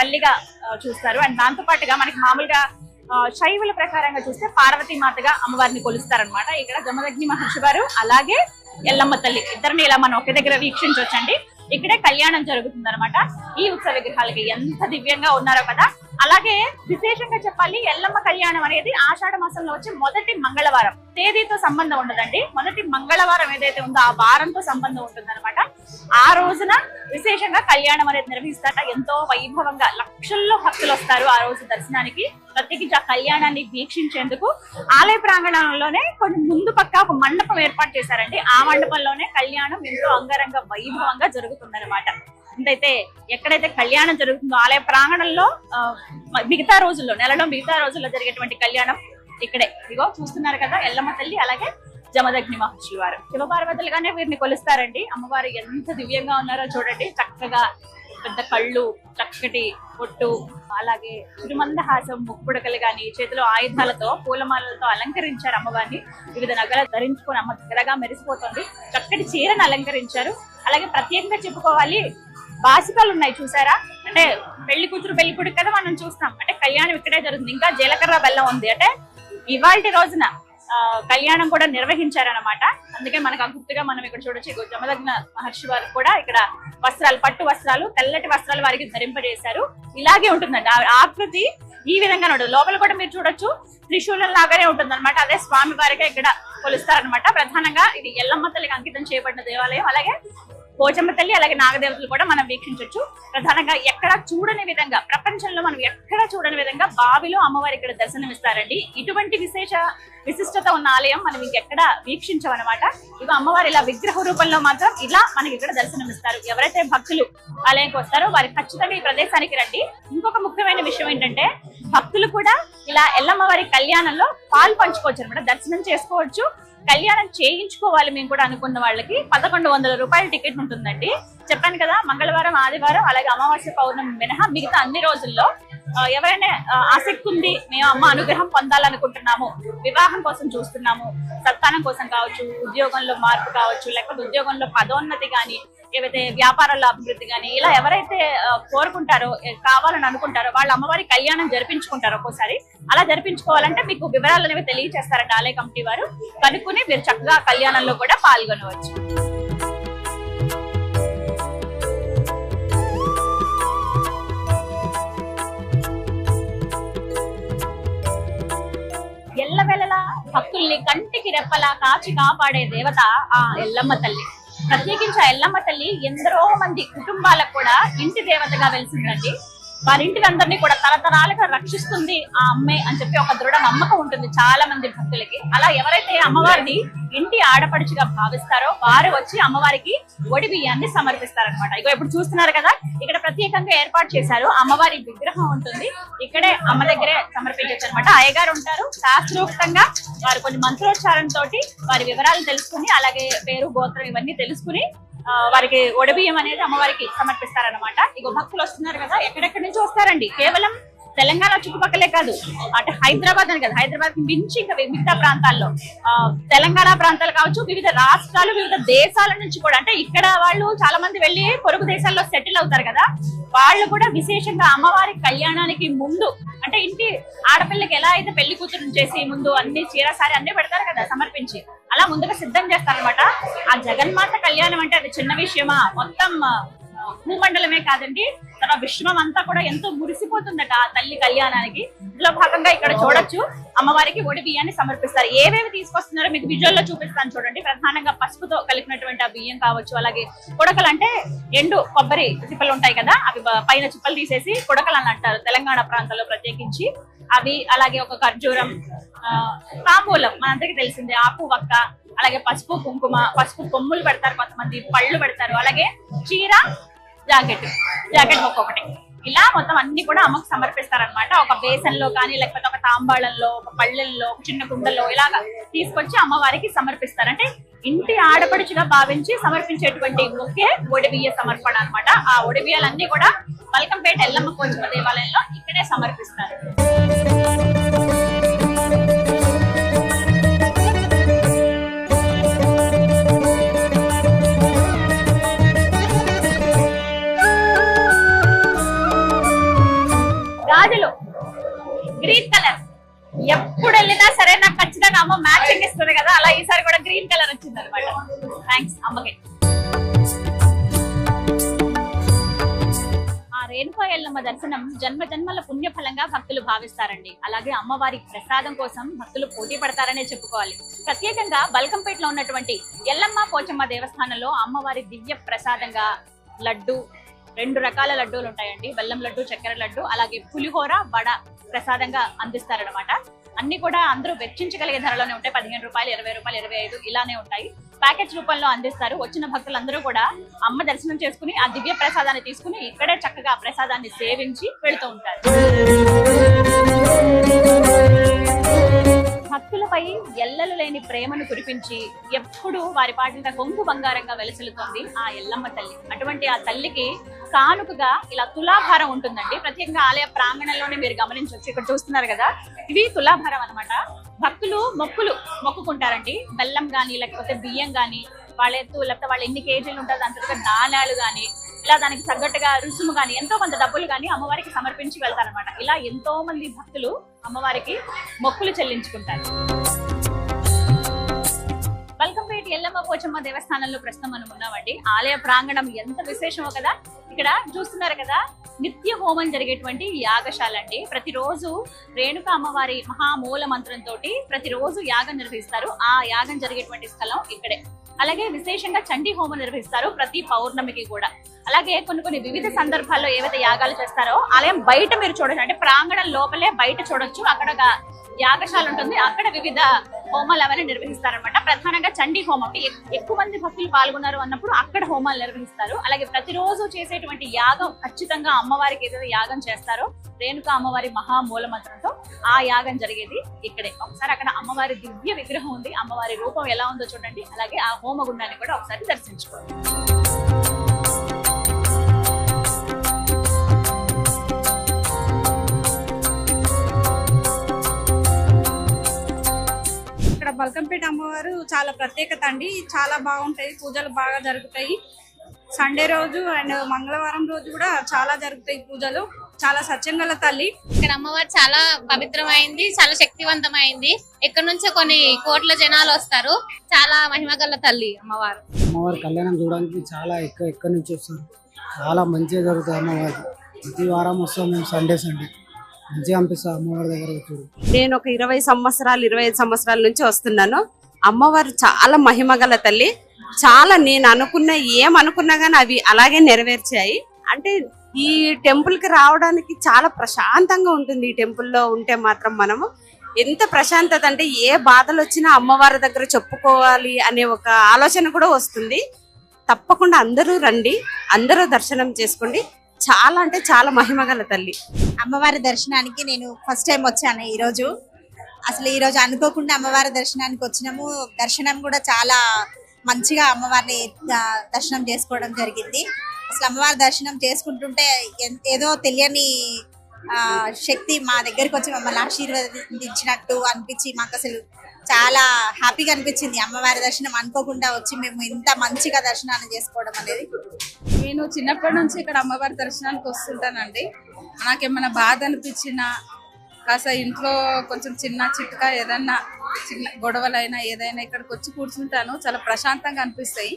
Speaker 2: తల్లిగా చూస్తారు. అండ్ దాంతో పాటుగా మనకి మామూలుగా శైవుల ప్రకారంగా చూస్తే పార్వతీ మాతగా అమ్మవారిని కొలుస్తారనమాట. ఇక్కడ జమదగ్ని మహర్షి గారు అలాగే ఎల్లమ్మ తల్లి ఇద్దరిని ఇలా మనం ఒకే దగ్గర వీక్షించవచ్చండి. ఇక్కడే కళ్యాణం జరుగుతుంది అనమాట. ఈ ఉత్సవ విగ్రహాలకి ఎంత దివ్యంగా ఉన్నారో కదా. అలాగే విశేషంగా చెప్పాలి, ఎల్లమ్మ కళ్యాణం అనేది ఆషాఢ మాసంలో వచ్చే మొదటి మంగళవారం. తేదీతో సంబంధం ఉండదండి, మొదటి మంగళవారం ఏదైతే ఉందో ఆ వారంతో సంబంధం ఉంటుంది అనమాట. ఆ రోజున విశేషంగా కళ్యాణం అనేది నిర్వహిస్తారట. ఎంతో వైభవంగా లక్షల్లో భక్తులు వస్తారు ఆ రోజు దర్శనానికి. ప్రత్యేకించి ఆ కళ్యాణాన్ని వీక్షించేందుకు ఆలయ ప్రాంగణంలోనే కొంచెం ముందు పక్క ఒక మండపం ఏర్పాటు చేశారండి. ఆ మండపంలోనే కళ్యాణం ఎంతో అంగరంగ వైభవంగా జరుగుతుందన్నమాట. అయితే ఎక్కడైతే కళ్యాణం జరుగుతుందో ఆలయ ప్రాంగణంలో మిగతా రోజుల్లో, నెలలో మిగతా రోజుల్లో జరిగేటువంటి కళ్యాణం ఇక్కడే. ఇగో చూస్తున్నారు కదా, ఎల్లమ్మ తల్లి అలాగే జమదగ్ని మహర్షి వారు శివపార్వతులుగానే వీరిని కొలుస్తారండి. అమ్మవారు ఎంత దివ్యంగా ఉన్నారో చూడండి. చక్కగా పెద్ద కళ్ళు, చక్కటి పొట్టు, అలాగే తిరుమందహాసం, ముక్కుపుడకలు గాని, చేతిలో ఆయుధాలతో పూలమాలలతో అలంకరించారు అమ్మవారిని. వివిధ నగలు ధరించుకొని అమ్మ దగ్గరగా మెరిసిపోతుంది. చక్కటి చీరను అలంకరించారు. అలాగే ప్రత్యేకంగా చెప్పుకోవాలి, బాసికలు ఉన్నాయి చూసారా, అంటే పెళ్లి కూతురు పెళ్లి కొడుకు కదా మనం చూస్తాం. అంటే కళ్యాణం ఇక్కడే జరుగుతుంది. ఇంకా జీలకర్ర బెల్లం ఉంది. అంటే ఇవాల్టి రోజున కళ్యాణం కూడా నిర్వహించారనమాట. అందుకే మనకు గుర్తుగా మనం ఇక్కడ చూడొచ్చు. జమదగ్న మహర్షి వారు కూడా ఇక్కడ వస్త్రాలు, పట్టు వస్త్రాలు, తెల్లటి వస్త్రాలు వారికి ధరింపజేశారు. ఇలాగే ఉంటుందండి ఆకృతి, ఈ విధంగా ఉంటుంది. లోపల కూడా మీరు చూడొచ్చు, త్రిశూలం లాగానే ఉంటుంది అనమాట. అదే స్వామి వారిగా ఇక్కడ కొలుస్తారనమాట. ప్రధానంగా ఇది ఎల్లమ్మ తల్లికి అంకితం చేయబడిన దేవాలయం. అలాగే పోచమ్మ తల్లి, అలాగే నాగదేవతలు కూడా మనం వీక్షించవచ్చు. ప్రధానంగా ఎక్కడ చూడని విధంగా, ప్రపంచంలో మనం ఎక్కడ చూడని విధంగా బావిలో అమ్మవారి ఇక్కడ దర్శనమిస్తారండి. ఇటువంటి విశిష్టత ఉన్న ఆలయం మనం ఇంకెక్కడ వీక్షించమన్నమాట. ఇక అమ్మవారి ఇలా విగ్రహ రూపంలో మాత్రం ఇలా మనకి ఇక్కడ దర్శనమిస్తారు. ఎవరైతే భక్తులు ఆలయంకి వస్తారో వారి ఖచ్చితంగా ఈ ప్రదేశానికి రండి. ఇంకొక ముఖ్యమైన విషయం ఏంటంటే, భక్తులు కూడా ఇలా ఎల్లమ్మవారి కళ్యాణంలో పాలు పంచుకోవచ్చు అనమాట. దర్శనం చేసుకోవచ్చు. కళ్యాణం చేయించుకోవాలి మేము కూడా అనుకున్న వాళ్ళకి 1100 రూపాయల టికెట్ ఉంటుందండి. చెప్పాను కదా, మంగళవారం, ఆదివారం, అలాగే అమావాస్య, పౌర్ణమి మినహా మిగతా అన్ని రోజుల్లో ఎవరైనా ఆసక్తి ఉంది, మేము అమ్మ అనుగ్రహం పొందాలనుకుంటున్నాము, వివాహం కోసం చూస్తున్నాము, సంతానం కోసం కావచ్చు, ఉద్యోగంలో మార్పు కావచ్చు, లేకపోతే ఉద్యోగంలో పదోన్నతి కానీ, ఏవైతే వ్యాపారాల్లో అభివృద్ధి కానీ, ఇలా ఎవరైతే కోరుకుంటారో, కావాలని అనుకుంటారో వాళ్ళు అమ్మవారి కళ్యాణం జరిపించుకుంటారు. ఒక్కోసారి అలా జరిపించుకోవాలంటే మీకు వివరాలు అనేవి తెలియజేస్తారండి ఆలయ కమిటీ వారు. కనుక్కుని మీరు చక్కగా కళ్యాణంలో కూడా పాల్గొనవచ్చు. ఎల్లవెల్లలా భక్తుల్ని కంటికి రెప్పలా కాచి కాపాడే దేవత ఆ ఎల్లమ్మ తల్లి. ప్రత్యేకించి ఆ ఎల్లమ్మ తల్లి ఎందరో మంది కుటుంబాలకు కూడా ఇంటి దేవతగా వెలిసిందండి. వారింటిని అందరినీ కూడా తరతరాలుగా రక్షిస్తుంది ఆ అమ్మే అని చెప్పి ఒక దృఢ నమ్మకం ఉంటుంది చాలా మంది భక్తులకి. అలా ఎవరైతే అమ్మవారిని ఇంటి ఆడపడుచుగా భావిస్తారో వారు వచ్చి అమ్మవారికి ఒడి బియ్యాన్ని సమర్పిస్తారనమాట. ఇగో ఇప్పుడు చూస్తున్నారు కదా, ఇక్కడ ప్రత్యేకంగా ఏర్పాటు చేశారు. అమ్మవారి విగ్రహం ఉంటుంది, ఇక్కడే అమ్మ దగ్గరే సమర్పించచ్చు అనమాట. అయ్యగారు ఉంటారు, శాస్త్రోక్తంగా వారు కొన్ని మంత్రోచ్చారంతో వారి వివరాలు తెలుసుకుని, అలాగే పేరు, గోత్రం ఇవన్నీ తెలుసుకుని వారికి ఒడబియ్యం అనేది అమ్మవారికి సమర్పిస్తారనమాట. ఇగో భక్తులు వస్తున్నారు కదా, ఎక్కడెక్కడి నుంచి వస్తారండి. కేవలం తెలంగాణ చుట్టుపక్కలే కాదు, అటు హైదరాబాద్ అని కదా, హైదరాబాద్ మించి ఇంకా మిగతా ప్రాంతాల్లో తెలంగాణ ప్రాంతాలు కావచ్చు, వివిధ రాష్ట్రాలు, వివిధ దేశాల నుంచి కూడా, అంటే ఇక్కడ వాళ్ళు చాలా మంది వెళ్ళి పొరుగు దేశాల్లో సెటిల్ అవుతారు కదా, వాళ్ళు కూడా విశేషంగా అమ్మవారి కళ్యాణానికి ముందు, అంటే ఇంటి ఆడపిల్లకి ఎలా అయితే పెళ్లి కూతురు చేసి ముందు అన్ని చీర సారి అన్ని పెడతారు కదా సమర్పించి, అలా ముందుగా సిద్ధం చేస్తారనమాట. ఆ జగన్మాత కళ్యాణం అంటే అది చిన్న విషయమా, మొత్తం భూమండలమే కాదండి, తన విశ్వం అంతా కూడా ఎంతో మురిసిపోతుందట ఆ తల్లి కళ్యాణానికి. ఇందులో భాగంగా ఇక్కడ చూడొచ్చు, అమ్మవారికి ఒడి బియ్యాన్ని సమర్పిస్తారు. ఏవేవి తీసుకొస్తున్నారో మీకు విజువల్ లో చూపిస్తాను చూడండి. ప్రధానంగా పసుపుతో కలిపినటువంటి ఆ బియ్యం కావచ్చు, అలాగే కుడకలు అంటే ఎండు కొబ్బరి చిప్పలు ఉంటాయి కదా, అవి పైన చిప్పలు తీసేసి కుడకలు అని అంటారు తెలంగాణ ప్రాంతాల్లో ప్రత్యేకించి అవి, అలాగే ఒక ఖర్జూరం, తాంబూలం మనందరికీ తెలిసిందే, ఆకు వక్క, అలాగే పసుపు కుంకుమ, పసుపు కొమ్ములు పెడతారు కొంతమంది, పళ్ళు పెడతారు, అలాగే చీర, జాకెట్ ఒక్కొక్కటి, ఇలా మొత్తం అన్ని కూడా అమ్మకు సమర్పిస్తారనమాట. ఒక బేసన్లో కానీ లేకపోతే ఒక తాంబాళంలో, ఒక పళ్ళెల్లో, ఒక చిన్న కుండల్లో ఇలాగా తీసుకొచ్చి అమ్మవారికి సమర్పిస్తారు. అంటే ఇంటి ఆడపడుచుగా భావించి సమర్పించేటువంటి ఒకే ఒడిబియ్య సమర్పణ అనమాట. ఆ ఒడిబియ్యాలన్నీ కూడా మల్కంపేట ఎల్లమ్మ పోచమ్మ దేవాలయంలో ఇక్కడే సమర్పిస్తారు. గాజులు గ్రీన్ కలర్, ఎప్పుడు వెళ్ళినా సరే నాకు ఖచ్చితంగా అమ్మ మ్యాచింగ్ ఇస్తుంది కదా, అలా ఈసారి కూడా గ్రీన్ కలర్ వచ్చింది అనమాట. థ్యాంక్స్ అమ్మకి. ఆ రేణుకా ఎల్లమ్మ దర్శనం జన్మ జన్మల పుణ్యఫలంగా భక్తులు భావిస్తారండి. అలాగే అమ్మవారి ప్రసాదం కోసం భక్తులు పోటీ పడతారనే చెప్పుకోవాలి. ప్రత్యేకంగా బల్కంపేటలో ఉన్నటువంటి ఎల్లమ్మ పోచమ్మ దేవస్థానంలో అమ్మవారి దివ్య ప్రసాదంగా లడ్డు, 2 రకాల లడ్డూలు ఉంటాయండి, బెల్లం లడ్డు, చక్కెర లడ్డు, అలాగే పులిహోర, వడ ప్రసాదంగా అందిస్తారనమాట. అన్ని కూడా అందరూ వెచ్చించగలిగే ధరలోనే ఉంటాయి. 15 రూపాయలు, 20 రూపాయలు, 25 ఇలానే ఉంటాయి. ప్యాకెట్స్ రూపంలో అందిస్తారు. వచ్చిన భక్తులందరూ కూడా అమ్మ దర్శనం చేసుకుని ఆ దివ్య ప్రసాదాన్ని తీసుకుని ఇక్కడే చక్కగా ప్రసాదాన్ని సేవించి వెళుతూ ఉంటారు. భక్తులపై ఎల్లలు లేని ప్రేమను కురిపించి ఎప్పుడు వారి పాటిన కొంగు బంగారంగా వెలసిల్లుతోంది ఆ ఎల్లమ్మ తల్లి. అటువంటి ఆ తల్లికి కానుకగా ఇలా తులాభారం ఉంటుందండి. ప్రత్యేకంగా ఆలయ ప్రాంగణంలోనే మీరు గమనించవచ్చు. ఇక్కడ చూస్తున్నారు కదా, ఇవి తులాభారం అన్నమాట. భక్తులు మొక్కుకుంటారండి. బెల్లం గాని లేకపోతే బియ్యం గాని, వాళ్ళ ఎత్తు లేకపోతే వాళ్ళు ఎన్ని కేజీలు ఉంటారు దాని తర్వాత నాణాలు గాని, ఇలా దానికి తగ్గట్టుగా రుసుము గాని, ఎంతో కొంత డబ్బులు గాని అమ్మవారికి సమర్పించి వెళ్తారనమాట. ఇలా ఎంతో మంది భక్తులు అమ్మవారికి మొక్కులు చెల్లించుకుంటారు. బల్కంపేట ఎల్లమ్మ పోచమ్మ దేవస్థానంలో ప్రస్తుతం మనం ఉన్నామండి. ఆలయ ప్రాంగణం ఎంత విశేషమో కదా. ఇక్కడ చూస్తున్నారు కదా, నిత్య హోమం జరిగేటువంటి యాగశాల అండి. ప్రతిరోజు రేణుక అమ్మవారి మహామూల మంత్రంతో ప్రతిరోజు యాగం నిర్వహిస్తారు. ఆ యాగం జరిగేటువంటి స్థలం ఇక్కడే. అలాగే విశేషంగా చండీ హోమం నిర్వహిస్తారు ప్రతి పౌర్ణమికి కూడా. అలాగే కొన్ని వివిధ సందర్భాల్లో ఏవైతే యాగాలు చేస్తారో ఆలయం బయట మీరు చూడొచ్చు, అంటే ప్రాంగణం లోపలే బయట చూడొచ్చు. అక్కడ యాగశాల ఉంటుంది, అక్కడ వివిధ హోమాలు అవన్నీ నిర్వహిస్తారనమాట. ప్రధానంగా చండీ హోమం, ఎక్కువ మంది భక్తులు పాల్గొన్నారు అన్నప్పుడు అక్కడ హోమాలు నిర్వహిస్తారు. అలాగే ప్రతిరోజు చేసేటువంటి యాగం ఖచ్చితంగా అమ్మవారికి ఏదైతే యాగం చేస్తారో రేణుకా అమ్మవారి మహామూల మంత్రంతో ఆ యాగం జరిగేది ఇక్కడే. ఒకసారి అక్కడ అమ్మవారి దివ్య విగ్రహం ఉంది, అమ్మవారి రూపం ఎలా ఉందో చూడండి. అలాగే ఆ హోమగుండాన్ని కూడా ఒకసారి దర్శించుకోండి.
Speaker 7: ఇక్కడ బల్కంపేట అమ్మవారు చాలా ప్రత్యేకత అండి. చాలా బాగుంటాయి, పూజలు బాగా జరుగుతాయి. సండే రోజు అండ్ మంగళవారం రోజు కూడా చాలా జరుగుతాయి పూజలు. చాలా సత్యంగల తల్లి.
Speaker 8: ఇక్కడ అమ్మవారు చాలా పవిత్రమైంది, చాలా శక్తివంతమైంది. ఇక్కడ నుంచి కొన్ని కోట్ల జనాలు వస్తారు. చాలా మహిమగల తల్లి అమ్మవారు.
Speaker 9: అమ్మవారి కళ్యాణం చూడడానికి చాలా ఎక్కడి నుంచి వస్తారు. చాలా మంచిగా జరుగుతుంది అమ్మవారి. ప్రతి వారం వస్తాం మేము సండే మంచిగా అనిపిస్తుంది అమ్మవారి దగ్గర వచ్చాడు.
Speaker 10: నేను ఒక 25 సంవత్సరాల నుంచి వస్తున్నాను. అమ్మవారు చాలా మహిమగల తల్లి. చాలా నేను ఏమనుకున్నా గానీ అవి అలాగే నెరవేర్చాయి. అంటే ఈ టెంపుల్ కి రావడానికి చాలా ప్రశాంతంగా ఉంటుంది. ఈ టెంపుల్లో ఉంటే మాత్రం మనము ఎంత ప్రశాంతత అంటే ఏ బాధలు వచ్చినా అమ్మవారి దగ్గర చెప్పుకోవాలి అనే ఒక ఆలోచన కూడా వస్తుంది. తప్పకుండా అందరూ రండి, అందరూ దర్శనం చేసుకోండి. చాలా అంటే చాలా మహిమగల తల్లి.
Speaker 11: అమ్మవారి దర్శనానికి నేను ఫస్ట్ టైం వచ్చాను ఈ రోజు అనుకోకుండా అమ్మవారి దర్శనానికి వచ్చినాము. దర్శనం కూడా చాలా మంచిగా అమ్మవారిని దర్శనం చేసుకోవడం జరిగింది. అసలు అమ్మవారి దర్శనం చేసుకుంటుంటే ఏదో తెలియని శక్తి మా దగ్గరికి వచ్చి మమ్మల్ని ఆశీర్వదించినట్టు అనిపించి మాకు అసలు చాలా హ్యాపీగా అనిపించింది. అమ్మవారి దర్శనం అనుకోకుండా వచ్చి మేము ఇంత మంచిగా దర్శనాన్ని చేసుకోవడం అనేది.
Speaker 7: నేను చిన్నప్పటి నుంచి ఇక్కడ అమ్మవారి దర్శనానికి వస్తుంటానండి. నాకేమైనా బాధ అనిపించినా కాస్త ఇంట్లో కొంచెం చిన్న చిట్కా ఏదన్నా చిన్న గొడవలైనా ఏదైనా ఇక్కడికి వచ్చి కూర్చుంటాను. చాలా ప్రశాంతంగా అనిపిస్తాయి.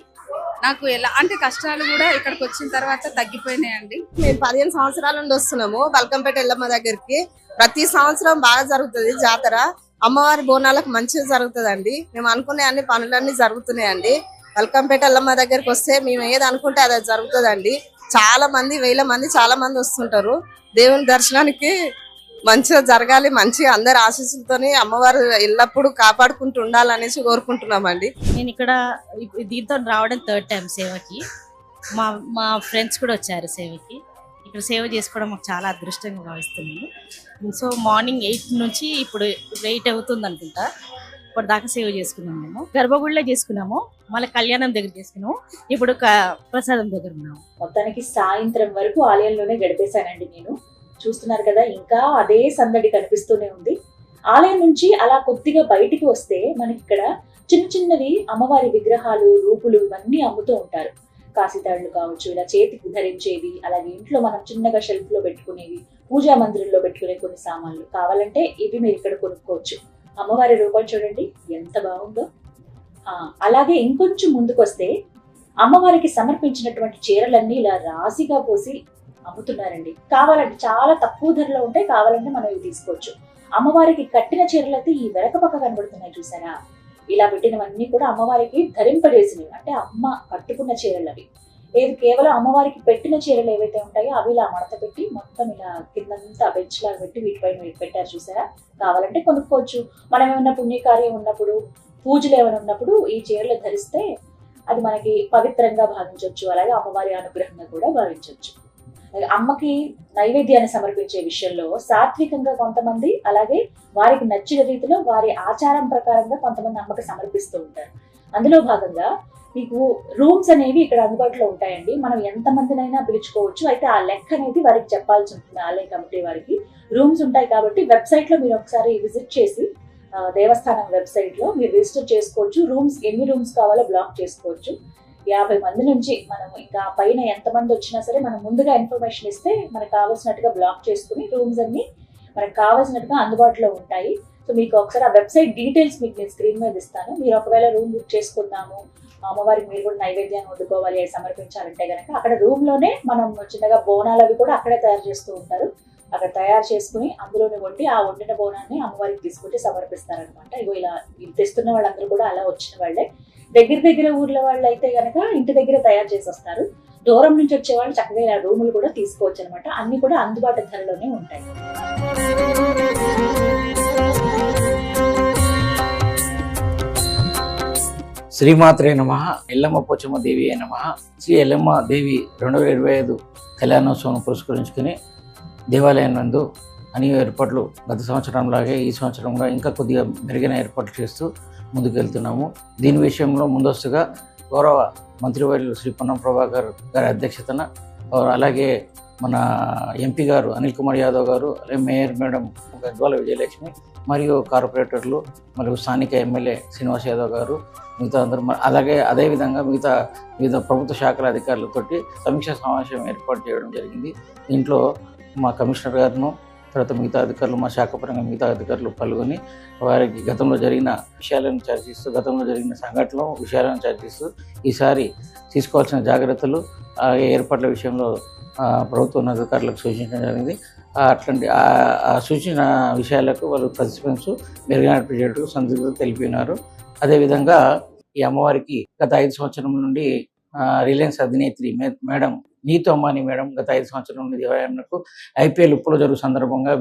Speaker 7: నాకు ఎలాంటి కష్టాలు కూడా ఇక్కడికి వచ్చిన తర్వాత తగ్గిపోయినాయండి.
Speaker 10: మేము 15 సంవత్సరాల నుండి వస్తున్నాము బల్కంపేట ఎల్లమ్మ దగ్గరికి. ప్రతి సంవత్సరం బాగా జరుగుతుంది జాతర. అమ్మవారి బోనాలకు మంచిగా జరుగుతుందండి. మేము అనుకునే అన్ని పనులన్నీ జరుగుతున్నాయండి. బల్కంపేట ఎల్లమ్మ దగ్గరికి వస్తే మేము ఏది అనుకుంటే అది జరుగుతుందండి. చాలా మంది, వేల మంది, చాలా మంది వస్తుంటారు. దేవుని దర్శనానికి మంచిగా జరగాలి, మంచిగా అందరి ఆశీస్సులతోని అమ్మవారు ఎల్లప్పుడూ కాపాడుకుంటూ ఉండాలనేసి కోరుకుంటున్నామండి.
Speaker 12: నేను ఇక్కడ దీంతో రావడం 3rd టైం సేవకి. మా ఫ్రెండ్స్ కూడా వచ్చారు సేవకి. ఇక్కడ సేవ చేసుకోవడం మాకు చాలా అదృష్టంగా భావిస్తున్నాము. సో మార్నింగ్ 8 నుంచి ఇప్పుడు 8 అవుతుంది అనుకుంటా. ఇప్పుడు దాకా సేవ చేసుకున్నాము. మేము గర్భగుడిలో చేసుకున్నాము, మళ్ళీ కళ్యాణం దగ్గర చేసుకున్నాము, ఇప్పుడు ప్రసాదం దగ్గర ఉన్నాము.
Speaker 3: మొత్తానికి సాయంత్రం వరకు ఆలయంలోనే గడిపేశానండి నేను. చూస్తున్నారు కదా, ఇంకా అదే సందడి కనిపిస్తూనే ఉంది. ఆలయం నుంచి అలా కొద్దిగా బయటికి వస్తే మనకి ఇక్కడ చిన్న చిన్నవి అమ్మవారి విగ్రహాలు, రూపులు ఇవన్నీ అమ్ముతూ ఉంటారు. కాశీతాళ్లు కావచ్చు, ఇలా చేతికి ధరించేవి, అలాగే ఇంట్లో మనం చిన్నగా షెల్ఫ్ లో పెట్టుకునేవి, పూజా మందిరంలో పెట్టుకునే కొన్ని సామాన్లు కావాలంటే ఇవి మీరు ఇక్కడ కొనుక్కోవచ్చు. అమ్మవారి రూపం చూడండి ఎంత బాగుందో. అలాగే ఇంకొంచెం ముందుకు వస్తే అమ్మవారికి సమర్పించినటువంటి చీరలన్నీ ఇలా రాశిగా పోసి అమ్ముతున్నారండి. కావాలంటే చాలా తక్కువ ధరలో ఉంటాయి, కావాలంటే మనం ఇవి తీసుకోవచ్చు. అమ్మవారికి కట్టిన చీరలు అయితే ఈ వెనక పక్క కనబడుతున్నాయి చూసారా, ఇలా పెట్టినవన్నీ కూడా అమ్మవారికి ధరింపజేసినవి, అంటే అమ్మ కట్టుకున్న చీరలు అవి. ఏది కేవలం అమ్మవారికి పెట్టిన చీరలు ఏవైతే ఉంటాయో అవి ఇలా మడత పెట్టి మొత్తం ఇలా కిందంతా బెంచ్ లాగా పెట్టి వీటిపైన పెట్టారు చూసారా. కావాలంటే కొనుక్కోవచ్చు. మనం ఏమైనా పుణ్యకార్యం ఉన్నప్పుడు, పూజలు ఏమైనా ఉన్నప్పుడు ఈ చీరలు ధరిస్తే అది మనకి పవిత్రంగా భావించవచ్చు, అలాగే అమ్మవారి అనుగ్రహంగా కూడా భావించవచ్చు. అమ్మకి నైవేద్యాన్ని సమర్పించే విషయంలో సాత్వికంగా కొంతమంది, అలాగే వారికి నచ్చిన రీతిలో వారి ఆచారం ప్రకారంగా కొంతమంది అమ్మకి సమర్పిస్తూ ఉంటారు. అందులో భాగంగా మీకు రూమ్స్ అనేవి ఇక్కడ అందుబాటులో ఉంటాయండి. మనం ఎంతమందినైనా పిలుచుకోవచ్చు. అయితే ఆ లెక్క అనేది వారికి చెప్పాల్సి ఉంటుంది. ఆలయ కమిటీ వారికి రూమ్స్ ఉంటాయి కాబట్టి వెబ్సైట్ లో మీరు ఒకసారి విజిట్ చేసి దేవస్థానం వెబ్సైట్ లో మీరు రిజిస్టర్ చేసుకోవచ్చు. రూమ్స్ ఎన్ని రూమ్స్ కావాలో బ్లాక్ చేసుకోవచ్చు. 50 మంది నుంచి మనం ఇంకా పైన ఎంతమంది వచ్చినా సరే మనం ముందుగా ఇన్ఫర్మేషన్ ఇస్తే మనకు కావాల్సినట్టుగా బ్లాక్ చేసుకుని రూమ్స్ అన్ని మనకు కావాల్సినట్టుగా అందుబాటులో ఉంటాయి. సో మీకు ఒకసారి ఆ వెబ్సైట్ డీటెయిల్స్ మీకు నేను స్క్రీన్ మీద ఇస్తాను. మీరు ఒకవేళ రూమ్ బుక్ చేసుకుందాము, అమ్మవారికి మీరు కూడా నైవేద్యాన్ని వండుకోవాలి, అవి సమర్పించాలంటే కనుక అక్కడ రూమ్ లోనే మనం చిన్నగా బోనాలు అవి కూడా అక్కడే తయారు చేస్తూ ఉంటారు. అక్కడ తయారు చేసుకుని అందులోనే వండి ఆ వండిన బోనాన్ని అమ్మవారికి తీసుకుంటే సమర్పిస్తారనమాట. ఇగో ఇలా తెస్తున్న వాళ్ళందరూ కూడా అలా వచ్చిన వాళ్ళే. దగ్గర ఊర్ల వాళ్ళు అయితే కనుక ఇంటి దగ్గర తయారు చేసి వస్తారు. దూరం నుంచి వచ్చే వాళ్ళు చక్కగా ఇలా రూములు కూడా తీసుకోవచ్చు అనమాట. అన్ని కూడా అందుబాటు ధరలోనే ఉంటాయి.
Speaker 13: శ్రీమాత్రే నమః. ఎల్లమ్మ పోచమ్మ దేవి నమః. శ్రీ ఎల్లమ్మ దేవి 2025 కళ్యాణోత్సవం పురస్కరించుకుని దేవాలయం నందు అన్ని ఏర్పాట్లు గత సంవత్సరంలాగే ఈ సంవత్సరం కూడా ఇంకా కొద్దిగా మెరుగైన ఏర్పాట్లు చేస్తూ ముందుకెళ్తున్నాము. దీని విషయంలో ముందస్తుగా గౌరవ మంత్రివర్యులు శ్రీ పొన్నం ప్రభాకర్ గారి అధ్యక్షతన, అలాగే మన ఎంపీ గారు అనిల్ కుమార్ యాదవ్ గారు, అలాగే మేయర్ మేడం గద్వాల విజయలక్ష్మి, మరియు కార్పొరేటర్లు, మరియు స్థానిక ఎమ్మెల్యే శ్రీనివాస్ యాదవ్ గారు, మిగతా అందరూ, అలాగే అదేవిధంగా వివిధ ప్రభుత్వ శాఖల అధికారులతోటి సమీక్షా సమావేశం ఏర్పాటు చేయడం జరిగింది. దీంట్లో మా కమిషనర్ గారును, తర్వాత మిగతా అధికారులు, మా శాఖపరంగా మిగతా అధికారులు పాల్గొని వారికి గతంలో జరిగిన విషయాలను చర్చిస్తూ, గతంలో జరిగిన సంఘటనలు విషయాలను చర్చిస్తూ ఈసారి తీసుకోవాల్సిన జాగ్రత్తలు, అలాగే ఏర్పాట్ల విషయంలో ప్రభుత్వ ఉన్నతాధికారులకు సూచించడం జరిగింది. అట్లాంటి ఆ సూచన విషయాలకు వాళ్ళు ప్రతిస్పందిస్తూ మెరుగైనట్టు సందిగ్ధత తెలిపినారు. అదేవిధంగా ఈ అమ్మవారికి గత 5 సంవత్సరం నుండి రిలయన్స్ అధినేత్రి మేడం నీతు అంబానీ మేడం గత 5 సంవత్సరం నుండి దేవాలయంకు IPL ఉప్పులో జరుగు సందర్భంగా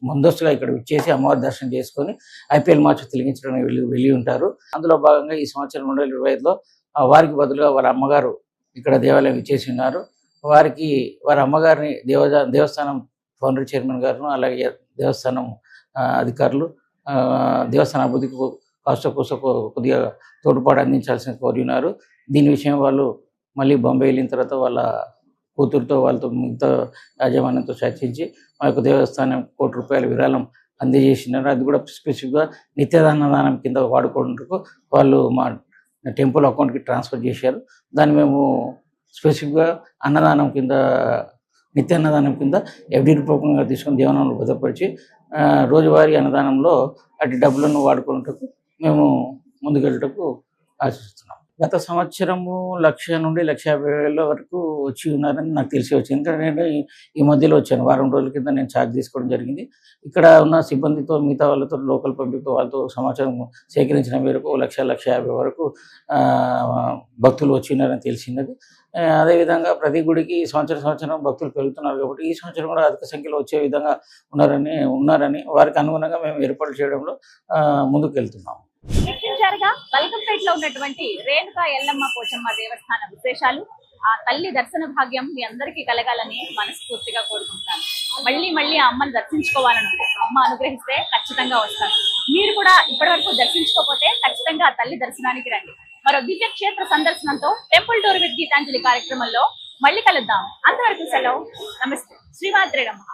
Speaker 13: ముందస్తుగా ఇక్కడ విచ్చేసి అమ్మవారి దర్శనం చేసుకొని IPL మ్యాచ్ తిరిగించడానికి వెళ్ళి ఉంటారు. అందులో భాగంగా ఈ సంవత్సరం 2025లో వారికి బదులుగా వారి అమ్మగారు ఇక్కడ దేవాలయం విచ్చేసి ఉన్నారు. వారి అమ్మగారిని దేవస్థానం ఫౌండర్ చైర్మన్ గారు, అలాగే దేవస్థానం అధికారులు, దేవస్థాన అభివృద్ధికి కాస్త కొద్దిగా తోడ్పాటు అందించాల్సిన కోరి ఉన్నారు. దీని విషయం వాళ్ళు మళ్ళీ బాంబే వెళ్ళిన తర్వాత వాళ్ళ కూతురుతో వాళ్ళతో మిగతా యాజమాన్యంతో చర్చించి మా యొక్క దేవస్థానం ₹1,00,00,000 విరాళం అందజేసినారు. అది కూడా స్పెసిఫిక్గా నిత్యాన్నదానం కింద వాడుకోవడానికి వాళ్ళు మా టెంపుల్ అకౌంట్కి ట్రాన్స్ఫర్ చేశారు. దాన్ని మేము స్పెసిఫిక్గా అన్నదానం కింద నిత్యాన్నదానం కింద ఎఫ్డి రూపకంగా తీసుకొని దేవనంలో భద్రపరిచి రోజువారీ అన్నదానంలో అటు డబ్బులను వాడుకున్నట్టుకు మేము ముందుకెళ్ళటకు ఆశిస్తున్నాం. గత సంవత్సరము 1,00,000 నుండి 1,50,000 వరకు వచ్చి ఉన్నారని నాకు తెలిసి వచ్చింది. ఎందుకంటే నేను ఈ మధ్యలో వచ్చాను, వారం రోజుల కింద నేను ఛార్జ్ తీసుకోవడం జరిగింది. ఇక్కడ ఉన్న సిబ్బందితో మిగతా వాళ్ళతో లోకల్ పబ్లిక్తో వాళ్ళతో సమాచారం సేకరించిన మేరకు 1,00,000-1,50,000 వరకు భక్తులు వచ్చినారని తెలిసినది. అదేవిధంగా ప్రతి గుడికి సంవత్సరం భక్తులు పెరుగుతున్నారు కాబట్టి ఈ సంవత్సరం కూడా అధిక సంఖ్యలో వచ్చే విధంగా ఉన్నారని వారికి అనుగుణంగా మేము ఏర్పాటు చేయడంలో ముందుకు వెళ్తున్నాము.
Speaker 2: చర్చించారుగా బల్కంపేటలో ఉన్నటువంటి రేణుకా ఎల్లమ్మ పోచమ్మ దేవస్థాన విశేషాలు. ఆ తల్లి దర్శన భాగ్యం మీ అందరికీ కలగాలని మనస్ఫూర్తిగా కోరుకుంటున్నాను. మళ్ళీ ఆ అమ్మను దర్శించుకోవాలని ఉంది. అమ్మ అనుగ్రహిస్తే ఖచ్చితంగా వస్తాను. మీరు కూడా ఇప్పటివరకు దర్శించుకోకపోతే ఖచ్చితంగా ఆ తల్లి దర్శనానికి రండి. మరో దివ్య క్షేత్ర సందర్శనంతో టెంపుల్ టూర్ విత్ గీతాంజలి కార్యక్రమంలో మళ్ళీ కలుద్దాం. అంతవరకు సెలవు. నమస్తే. శ్రీమాత్రే నమః.